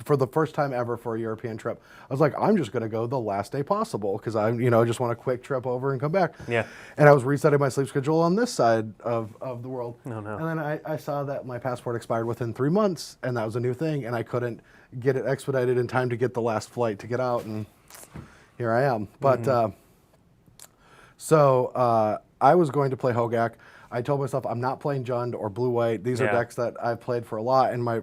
S3: for the first time ever for a European trip, I was like, I'm just going to go the last day possible because I, just want a quick trip over and come back.
S1: Yeah.
S3: And I was resetting my sleep schedule on this side of the world.
S1: Oh, no.
S3: And then I saw that my passport expired within 3 months, and that was a new thing, and I couldn't get it expedited in time to get the last flight to get out, and here I am. But so I was going to play Hogak. I told myself I'm not playing Jund or Blue-White. These are decks that I've played for a lot, and my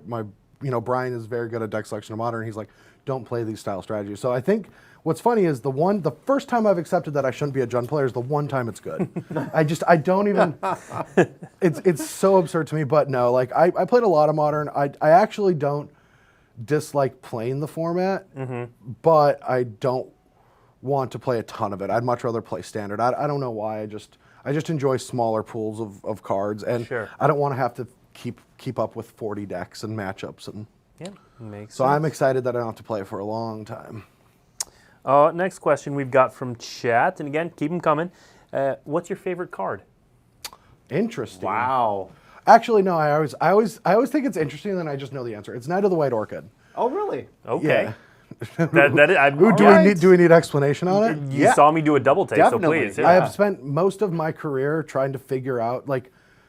S3: Brian is very good at deck selection in Modern. He's like, don't play these style strategies. So I think what's funny is the first time I've accepted that I shouldn't be a Jund player is the one time it's good. I don't even, it's so absurd to me, but no, like I played a lot of Modern. I actually don't dislike playing the format, but I don't want to play a ton of it. I'd much rather play Standard. I don't know why. I just enjoy smaller pools of cards, and I don't want to have to keep up with 40 decks and matchups. And
S1: makes sense.
S3: So I'm excited that I don't have to play it for a long time.
S1: Next question we've got from chat, and again, keep them coming. What's your favorite card?
S3: Interesting.
S2: Wow.
S3: Actually, no. I always think it's interesting, and then I just know the answer. It's Knight of the White Orchid.
S2: Oh, really?
S1: Okay.
S3: Yeah. Do we need explanation on it?
S1: You saw me do a double take,
S2: Definitely.
S1: so please.
S3: I have spent most of my career trying to figure out,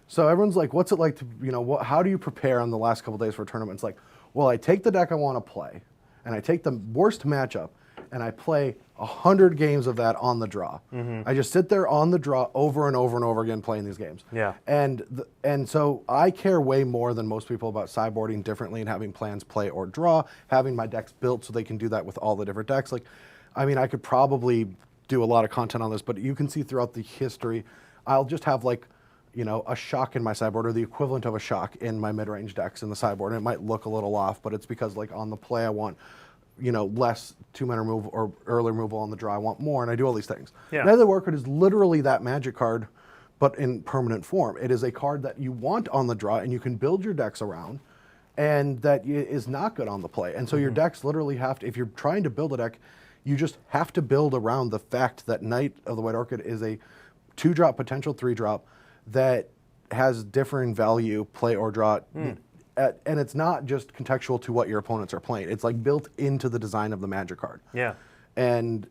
S3: so everyone's like, what's it like to, how do you prepare on the last couple days for a tournament? It's like, well, I take the deck I want to play, and I take the worst matchup, and I play 100 games of that on the draw. I just sit there on the draw over and over and over again playing these games. Yeah. And so I care way more than most people about sideboarding differently and having plans play or draw, having my decks built so they can do that with all the different decks. I could probably do a lot of content on this, but you can see throughout the history, I'll just have a shock in my sideboard, or the equivalent of a shock in my mid-range decks in the sideboard. And it might look a little off, but it's because on the play I want less 2-mana removal or early removal on the draw. I want more, and I do all these things. Knight of the Orchid is literally that Magic card, but in permanent form. It is a card that you want on the draw, and you can build your decks around, and that is not good on the play. And so your decks literally have to, if you're trying to build a deck, you just have to build around the fact that Knight of the White Orchid is a 2-drop, potential 3-drop, that has differing value, play or draw. And it's not just contextual to what your opponents are playing. It's built into the design of the Magic card. Yeah. And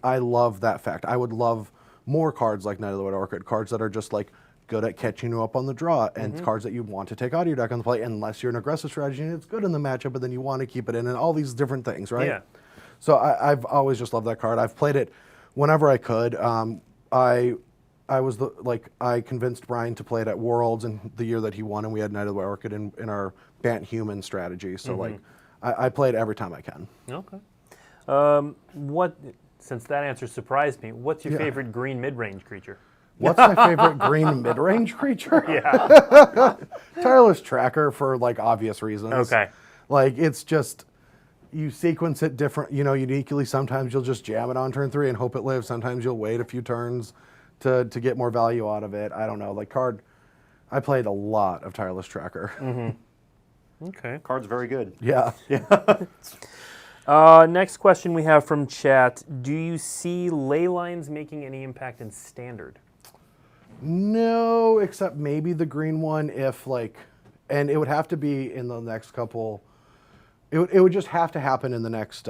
S3: I love that fact. I would love more cards like Knight of the White Orchid, cards that are just good at catching you up on the draw, and cards that you want to take out of your deck on the play, unless you're an aggressive strategy and it's good in the matchup, but then you want to keep it in, and all these different things, right? Yeah. So I've always just loved that card. I've played it whenever I could. I convinced Brian to play it at Worlds in the year that he won, and we had Knight of the White Orchid in our Bant Human strategy. So I play it every time I can.
S1: Okay. Since that answer surprised me, what's your favorite green mid-range creature?
S3: What's my favorite green mid-range creature? Tireless Tracker for obvious reasons. Okay. It's just, you sequence it different, uniquely. Sometimes you'll just jam it on turn 3 and hope it lives. Sometimes you'll wait a few turns to get more value out of it. I don't know. I played a lot of Tireless Tracker.
S1: Okay.
S2: Card's very good.
S3: Yeah.
S1: Next question we have from chat. Do you see Leylines making any impact in Standard?
S3: No, except maybe the green one and it would have to be in the next couple, it would just have to happen in the next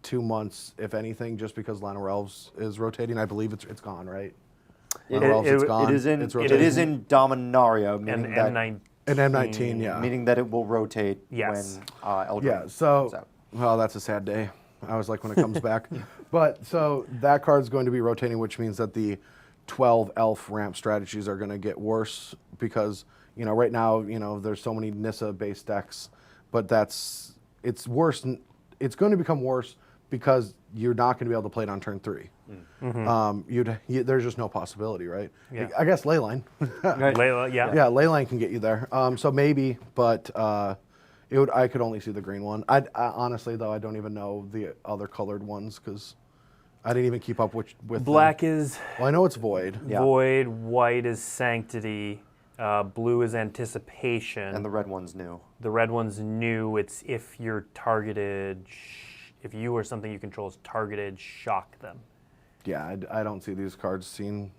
S3: 2 months, if anything, just because Llanowar Elves is rotating. I believe it's gone, right?
S2: It's gone. It is in Dominaria, meaning that
S1: M19.
S3: In M19, yeah.
S2: Meaning that it will rotate when Eldrin comes out.
S3: Well, that's a sad day. I was when it comes back. But so that card's going to be rotating, which means that the 12 elf ramp strategies are going to get worse because, right now, there's so many Nissa-based decks, but it's worse. It's going to become worse because you're not going to be able to play it on turn 3. There's just no possibility, right? Yeah. I guess Leyline. Leyline can get you there. So maybe, but I could only see the green one. I honestly, though, I don't even know the other colored ones because I didn't even keep up with
S1: Black
S3: them.
S1: is...
S3: Well, I know it's Void.
S1: Void, white is Sanctity, blue is Anticipation.
S2: And the red one's new.
S1: The red one's new. It's if you're targeted... If you or something you control is targeted, shock them.
S3: Yeah, I don't see these cards seen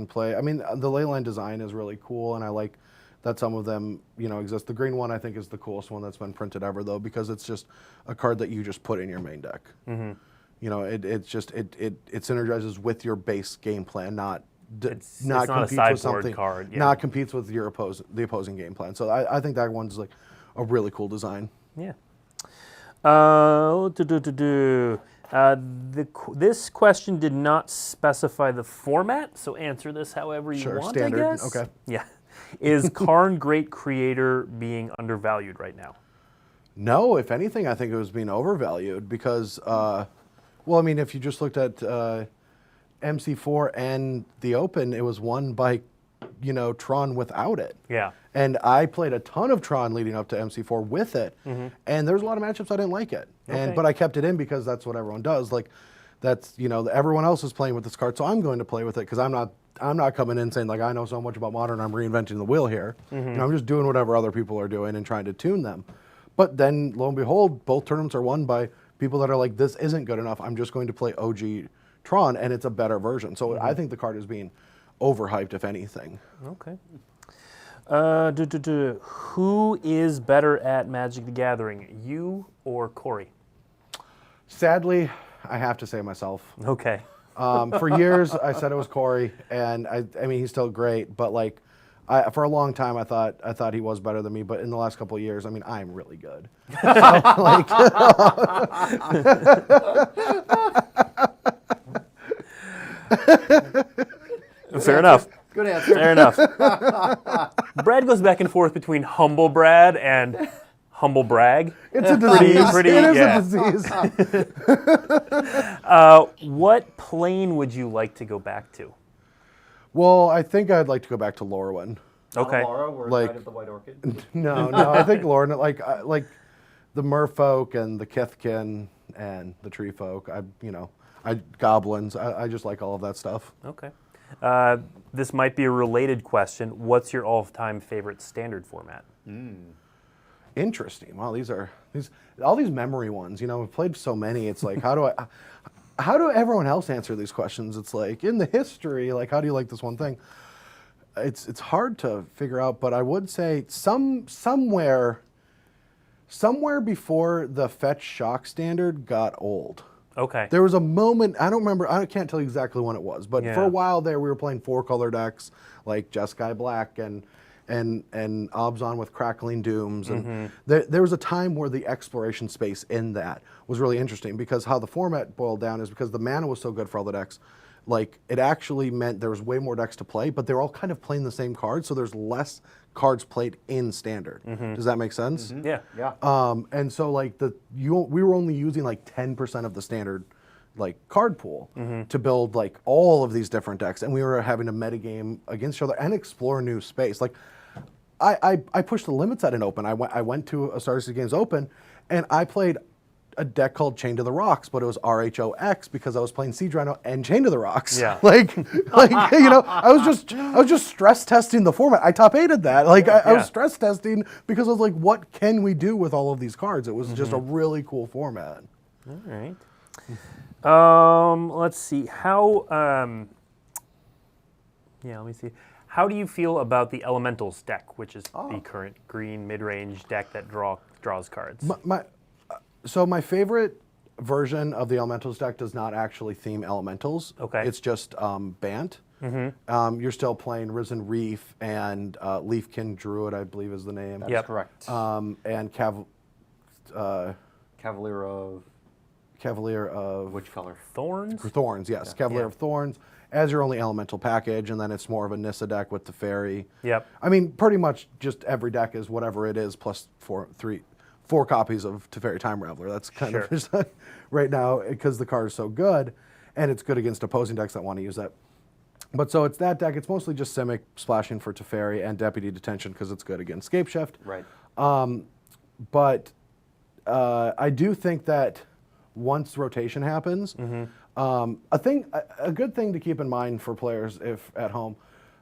S3: play. I mean, the Leyline design is really cool, and I like that some of them, exist. The green one I think is the coolest one that's been printed ever, though, because it's just a card that you just put in your main deck.
S1: Mm-hmm.
S3: It synergizes with your base game plan, not
S1: It's not a sideboard card. Yeah.
S3: Not competes with the opposing game plan. So I think that one's like a really cool design.
S1: Yeah. This question did not specify the format, so answer this however you want,
S3: standard.
S1: I guess.
S3: Okay.
S1: Yeah. Is Karn Great Creator being undervalued right now?
S3: No, if anything, I think it was being overvalued because, if you just looked at MC4 and the Open, it was won by, Tron without it.
S1: Yeah.
S3: And I played a ton of Tron leading up to MC4 with it, and there's a lot of matchups I didn't like it.
S1: Okay.
S3: But I kept it in because that's what everyone does. Like, that's everyone else is playing with this card, so I'm going to play with it because I'm not coming in saying like I know so much about Modern, I'm reinventing the wheel here. I'm just doing whatever other people are doing and trying to tune them. But then lo and behold, both tournaments are won by people that are like, this isn't good enough. I'm just going to play OG Tron, and it's a better version. So I think the card is being overhyped, if anything.
S1: Okay. Who is better at Magic the Gathering, you or Corey?
S3: Sadly, I have to say myself.
S1: Okay.
S3: For years, I said it was Corey, and I mean he's still great, but like, for a long time I thought he was better than me, but in the last couple of years, I mean I'm really good. So, like,
S1: Fair enough.
S2: Good answer.
S1: Fair enough. Brad goes back and forth between humble Brad and humble brag.
S3: it's a disease.
S1: Pretty,
S3: it is
S1: yeah.
S3: a disease.
S1: What plane would you like to go back to?
S3: Well, I think I'd like to go back to Lorwyn.
S1: Okay.
S2: Laura, we're
S3: Like-
S2: Knight of the White Orchid.
S3: No, I think Lorwyn, like the Merfolk and the Kithkin and the Tree Folk. Goblins. I just like all of that stuff.
S1: Okay. This might be a related question. What's your all-time favorite standard format?
S3: Interesting. Wow, all these memory ones. We've played so many. It's like, how do everyone else answer these questions? It's like in the history, like how do you like this one thing? It's hard to figure out, but I would say somewhere before the Fetch Shock standard got old.
S1: Okay.
S3: There was a moment, I don't remember, I can't tell you exactly when it was, but for a while there we were playing 4-color decks like Jeskai Black and Obzon with Crackling Dooms. And there was a time where the exploration space in that was really interesting because how the format boiled down is because the mana was so good for all the decks, like it actually meant there was way more decks to play, but they're all kind of playing the same cards, so there's less cards played in standard. Does that make sense?
S1: Yeah.
S2: Yeah.
S3: And so like we were only using like 10% of the standard like card pool to build like all of these different decks, and we were having to metagame against each other and explore new space. Like I pushed the limits at an Open. I went to a Star City Games Open, and I played a deck called Chain to the Rocks, but it was RHOX because I was playing Siege Rhino and Chain to the Rocks.
S1: Yeah.
S3: like I was just stress testing the format. I top 8'd that. Like I was stress testing because I was like, what can we do with all of these cards? It was just a really cool format.
S1: All right. Let's see. Let me see. How do you feel about the Elementals deck, which is the current green mid-range deck that draws cards?
S3: So my favorite version of the Elementals deck does not actually theme Elementals.
S1: Okay.
S3: It's just Bant. You're still playing Risen Reef and Leafkin Druid, I believe is the name.
S2: That's correct.
S3: And Cavalier of
S2: Which color?
S1: Thorns?
S3: Thorns, yes. Cavalier of Thorns as your only elemental package, and then it's more of a Nissa deck with the fairy.
S1: Yep.
S3: I mean, pretty much just every deck is whatever it is plus four copies of Teferi Time Raveler. That's kind of just right now because the card is so good, and it's good against opposing decks that want to use that. But so it's that deck. It's mostly just Simic splashing for Teferi and Deputy Detention because it's good against Scape Shift.
S2: Right.
S3: But I do think that once rotation happens, a good thing to keep in mind for players if at home,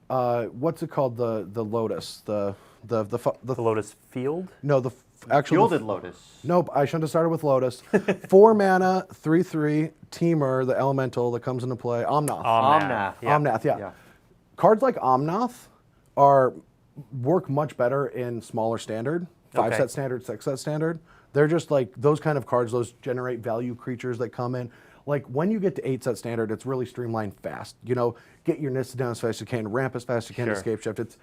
S3: what's it called? The Lotus, the
S1: Lotus Field?
S3: No, actually
S2: Gilded Lotus.
S3: Nope, I shouldn't have started with Lotus. 4 mana, 3/3 Teamer, the elemental that comes into play. Omnath.
S2: Omnath.
S3: Omnath, yeah. Cards like Omnath are work much better in smaller standard, 5-set
S1: Okay.
S3: standard, 6-set standard. They're just like those kind of cards, those generate value creatures that come in. Like when you get to 8-set standard, it's really streamlined fast. You know, get your Nissa down as fast as you can, ramp as fast as you can,
S1: Sure.
S3: escape shift.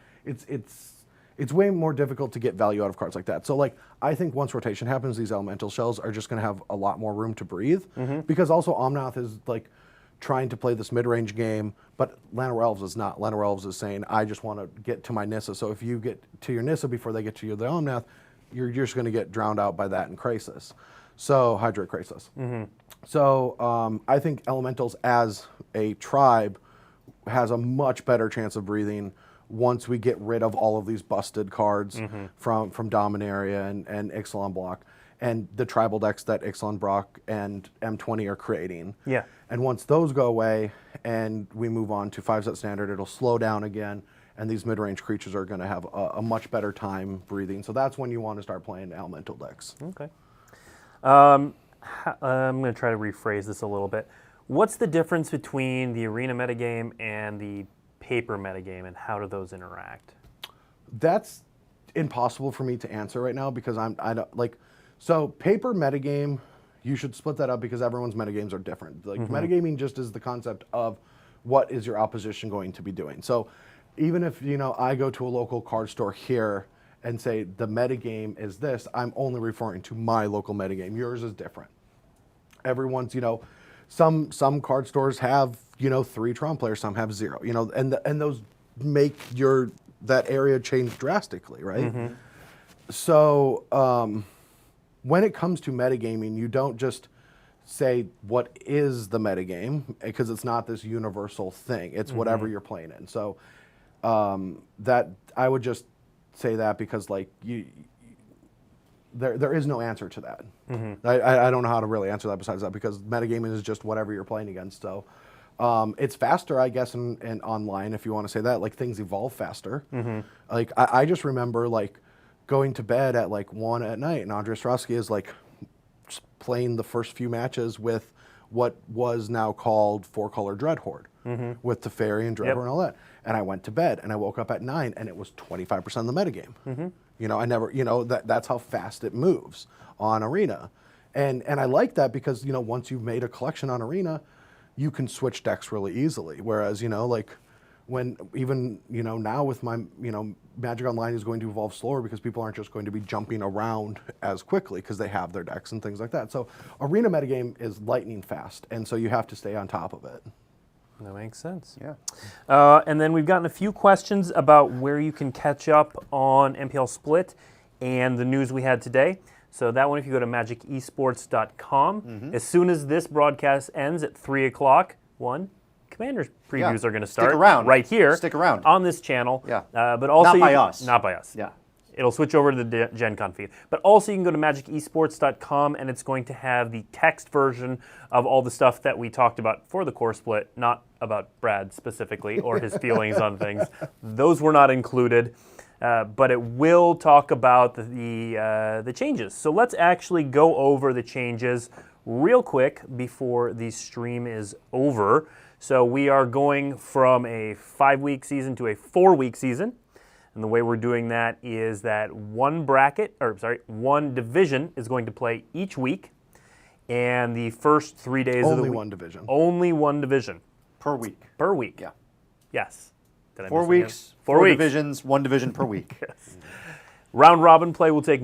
S3: It's way more difficult to get value out of cards like that. So like I think once rotation happens, these elemental shells are just going to have a lot more room to breathe, because also Omnath is like trying to play this mid-range game, but Llanowar Elves is not. Llanowar Elves is saying, I just want to get to my Nissa. So if you get to your Nissa before they get to the Omnath, you're just going to get drowned out by that in Krasis. So Hydra Krasis. So I think Elementals as a tribe has a much better chance of breathing once we get rid of all of these busted cards from Dominaria and Ixalan Block and the tribal decks that Ixalan Block and M20 are creating.
S1: Yeah.
S3: And once those go away and we move on to 5-set standard, it'll slow down again, and these mid-range creatures are going to have a much better time breathing. So that's when you want to start playing elemental decks.
S1: Okay. I'm going to try to rephrase this a little bit. What's the difference between the arena metagame and the paper metagame, and how do those interact?
S3: That's impossible for me to answer right now because I don't like. So paper metagame, you should split that up because everyone's metagames are different. Like metagaming just is the concept of what is your opposition going to be doing. So even if I go to a local card store here and say the metagame is this, I'm only referring to my local metagame. Yours is different. Everyone's some card stores have 3 Tron players, some have 0. And those make that area change drastically, right? So when it comes to metagaming, you don't just say what is the metagame, because it's not this universal thing. It's whatever you're playing in. So that I would just say that because like there is no answer to that. I don't know how to really answer that besides that, because metagaming is just whatever you're playing against. So it's faster, I guess, in online, if you want to say that. Like things evolve faster. Like I just remember like going to bed at like 1 at night, and Andrei Ostrowski is like playing the first few matches with what was now called 4-color Dread Horde, with Teferi and Dread Horde and all that. And I went to bed and I woke up at 9 and it was 25% of the metagame. I never, that's how fast it moves on Arena. And I like that because, once you've made a collection on Arena, you can switch decks really easily. Whereas, like when even, now with my, Magic Online is going to evolve slower because people aren't just going to be jumping around as quickly because they have their decks and things like that. So Arena metagame is lightning fast, and so you have to stay on top of it.
S1: That makes sense.
S2: Yeah.
S1: And then we've gotten a few questions about where you can catch up on MPL Split and the news we had today. So that one, if you go to magicesports.com, as soon as this broadcast ends at 3 o'clock, Commander's previews are going to start
S2: around.
S1: right here.
S2: Stick around.
S1: On this channel.
S2: Yeah.
S1: But also
S2: Not by us.
S1: Not by us.
S2: Yeah.
S1: It'll switch over to the GenCon feed. But also you can go to magicesports.com, and it's going to have the text version of all the stuff that we talked about for the core split, not about Brad specifically or his feelings on things. Those were not included. But it will talk about the changes. So let's actually go over the changes real quick before the stream is over. So we are going from a 5-week season to a 4-week season. And the way we're doing that is that one division is going to play each week. And the first 3 days of the week.
S3: Only one division.
S1: Only one division.
S2: Per week.
S1: Per week.
S2: Yeah.
S1: Yes. Did I
S2: 4
S1: miss
S2: weeks,
S1: again? 4
S2: 4
S1: weeks.
S2: divisions, 1 division per week.
S1: Yes. Round robin play will take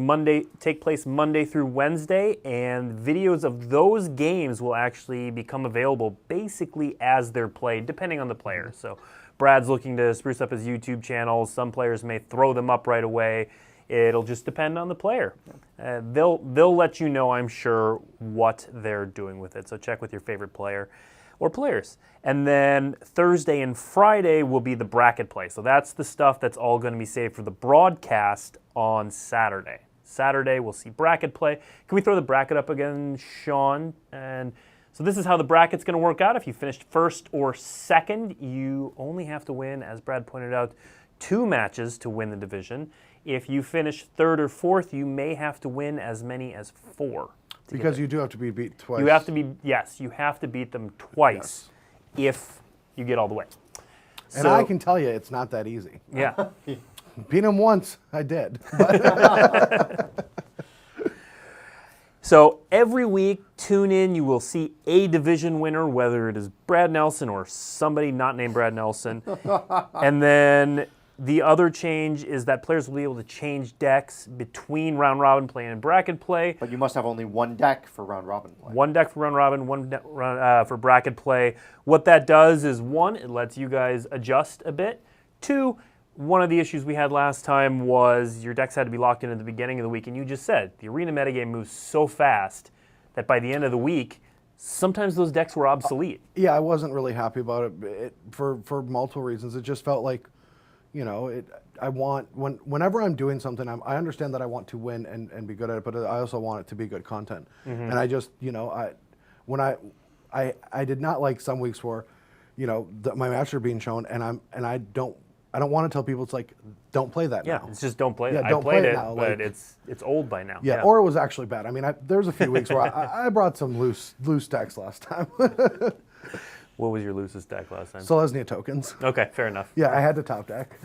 S1: place Monday through Wednesday, and videos of those games will actually become available basically as they're played, depending on the player. So Brad's looking to spruce up his YouTube channel. Some players may throw them up right away. It'll just depend on the player. They'll let you know, I'm sure, what they're doing with it. So check with your favorite player or players. And then Thursday and Friday will be the bracket play. So that's the stuff that's all going to be saved for the broadcast on Saturday. Saturday, we'll see bracket play. Can we throw the bracket up again, Sean? And so this is how the bracket's going to work out. If you finished first or second, you only have to win, as Brad pointed out, 2 matches to win the division. If you finish third or fourth, you may have to win as many as 4.
S3: Because you do have to be beat twice.
S1: You have to beat them twice if you get all the way.
S3: And I can tell you, it's not that easy.
S1: Yeah.
S3: Beat him once, I did.
S1: So every week, tune in. You will see a division winner, whether it is Brad Nelson or somebody not named Brad Nelson. And then the other change is that players will be able to change decks between round robin play and bracket play.
S2: But you must have only one deck for round robin play.
S1: One deck for round robin, one deck for bracket play. What that does is, one, it lets you guys adjust a bit. Two, one of the issues we had last time was your decks had to be locked in at the beginning of the week, and you just said the arena metagame moves so fast that by the end of the week, sometimes those decks were obsolete.
S3: Yeah, I wasn't really happy about it, for multiple reasons. It just felt like, whenever I'm doing something, I understand that I want to win and be good at it, but I also want it to be good content. And I just, I did not like some weeks where, my matches are being shown, and I don't want to tell people, it's like, don't play that now.
S1: It's just don't play it.
S3: Yeah, don't
S1: I played
S3: play it
S1: it,
S3: now,
S1: but
S3: like-
S1: it's old by now.
S3: Yeah, or it was actually bad. I mean, there's a few weeks where I brought some loose decks last time.
S1: What was your loosest deck last time?
S3: Selesnya tokens.
S1: Okay, fair enough.
S3: Yeah, I had the top deck.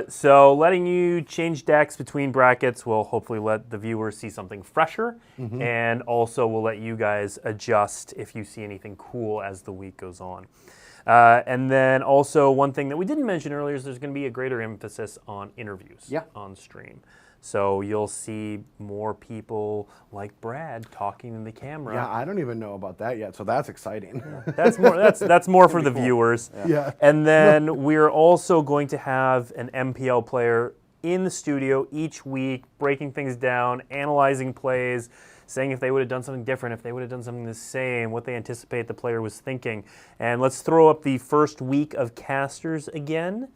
S1: So letting you change decks between brackets will hopefully let the viewers see something fresher, and also will let you guys adjust if you see anything cool as the week goes on. And then also one thing that we didn't mention earlier is there's going to be a greater emphasis on interviews on stream. So you'll see more people like Brad talking in the camera.
S3: Yeah, I don't even know about that yet, so that's exciting.
S1: That's more for the viewers.
S3: Yeah.
S1: And then we're also going to have an MPL player in the studio each week, breaking things down, analyzing plays, saying if they would have done something different, if they would have done something the same, what they anticipate the player was thinking. And let's throw up the first week of casters again.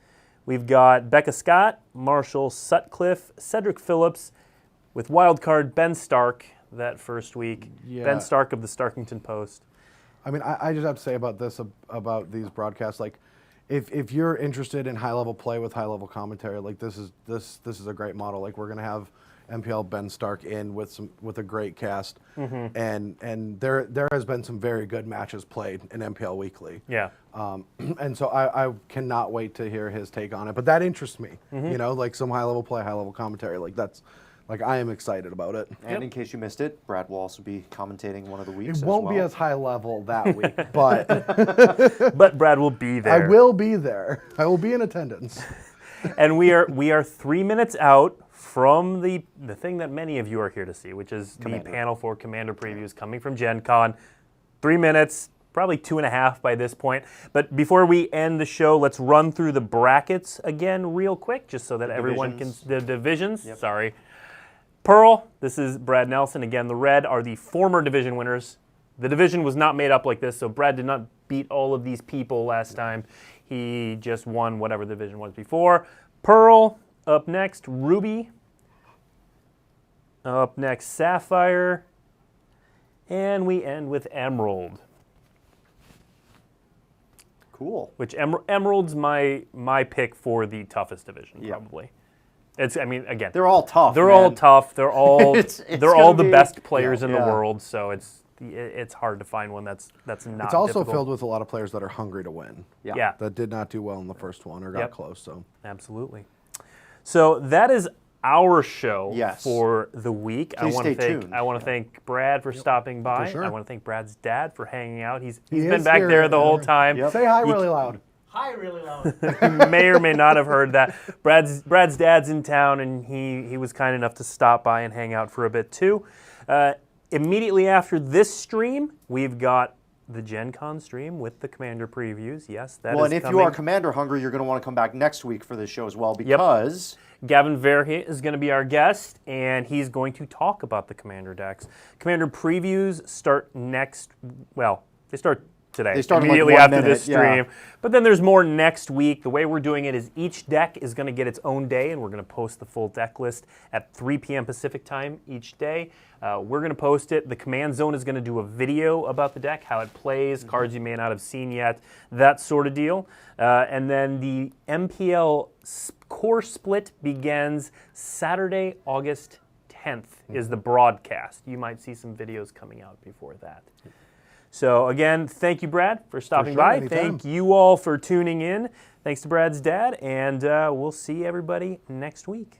S1: We've got Becca Scott, Marshall Sutcliffe, Cedric Phillips, with wildcard Ben Stark that first week.
S3: Yeah.
S1: Ben Stark of the Starkington Post.
S3: I mean, I just have to say about this, about these broadcasts, like, if you're interested in high-level play with high-level commentary, like, this is a great model. Like, we're going to have MPL Ben Stark in with a great cast, and there has been some very good matches played in MPL Weekly.
S1: Yeah.
S3: And so I cannot wait to hear his take on it. But that interests me, like some high-level play, high-level commentary. Like I am excited about it.
S2: And in case you missed it, Brad will also be commentating one of the weeks.
S3: It won't be as high level that week, but
S1: But Brad will be there.
S3: I will be there. I will be in attendance.
S1: And we are 3 minutes out from the thing that many of you are here to see, which is the panel for Commander previews coming from GenCon. 3 minutes, probably 2.5 by this point. But before we end the show, let's run through the brackets again real quick, just so that everyone can... The divisions, sorry. Pearl, this is Brad Nelson. Again, the red are the former division winners. The division was not made up like this, so Brad did not beat all of these people last time. He just won whatever the division was before. Pearl, up next, Ruby. Up next, Sapphire. And we end with Emerald.
S2: Cool.
S1: Which Emerald's my pick for the toughest division, probably. Again,
S2: They're all tough.
S1: They're all tough. They're all they're all the best players in the
S2: Yeah.
S1: world. So it's hard to find one that's not.
S3: It's also
S1: difficult.
S3: filled with a lot of players that are hungry to win.
S1: Yeah.
S3: That did not do well in the first one or got close. So
S1: Absolutely. So that is our show
S2: Yes.
S1: for the week.
S2: Please stay tuned.
S1: I want to thank Brad for stopping by.
S3: For sure.
S1: I want to thank Brad's dad for hanging out. He's
S3: He
S1: been
S3: is
S1: back
S3: here.
S1: there the whole time.
S3: say hi really loud.
S4: Hi, really loud.
S1: You may or may not have heard that. Brad's dad's in town, and he was kind enough to stop by and hang out for a bit too. Immediately after this stream, we've got the GenCon stream with the Commander previews. Yes, that
S2: Well,
S1: is
S2: and if
S1: coming.
S2: you are Commander hungry, you're going to want to come back next week for this show as well, because
S1: Gavin Verhey is going to be our guest, and he's going to talk about the Commander decks. Commander previews start they start today.
S2: They start in
S1: immediately
S2: like 1
S1: after this
S2: minute, yeah.
S1: stream. But then there's more next week. The way we're doing it is each deck is going to get its own day, and we're going to post the full deck list at 3 p.m. Pacific time each day. We're going to post it. The Command Zone is going to do a video about the deck, how it plays, cards you may not have seen yet, that sort of deal. And then the MPL core split begins Saturday, August 10th is the broadcast. You might see some videos coming out before that. So again, thank you, Brad, for stopping
S3: sure,
S1: by.
S3: anytime.
S1: Thank you all for tuning in. Thanks to Brad's dad, and we'll see everybody next week.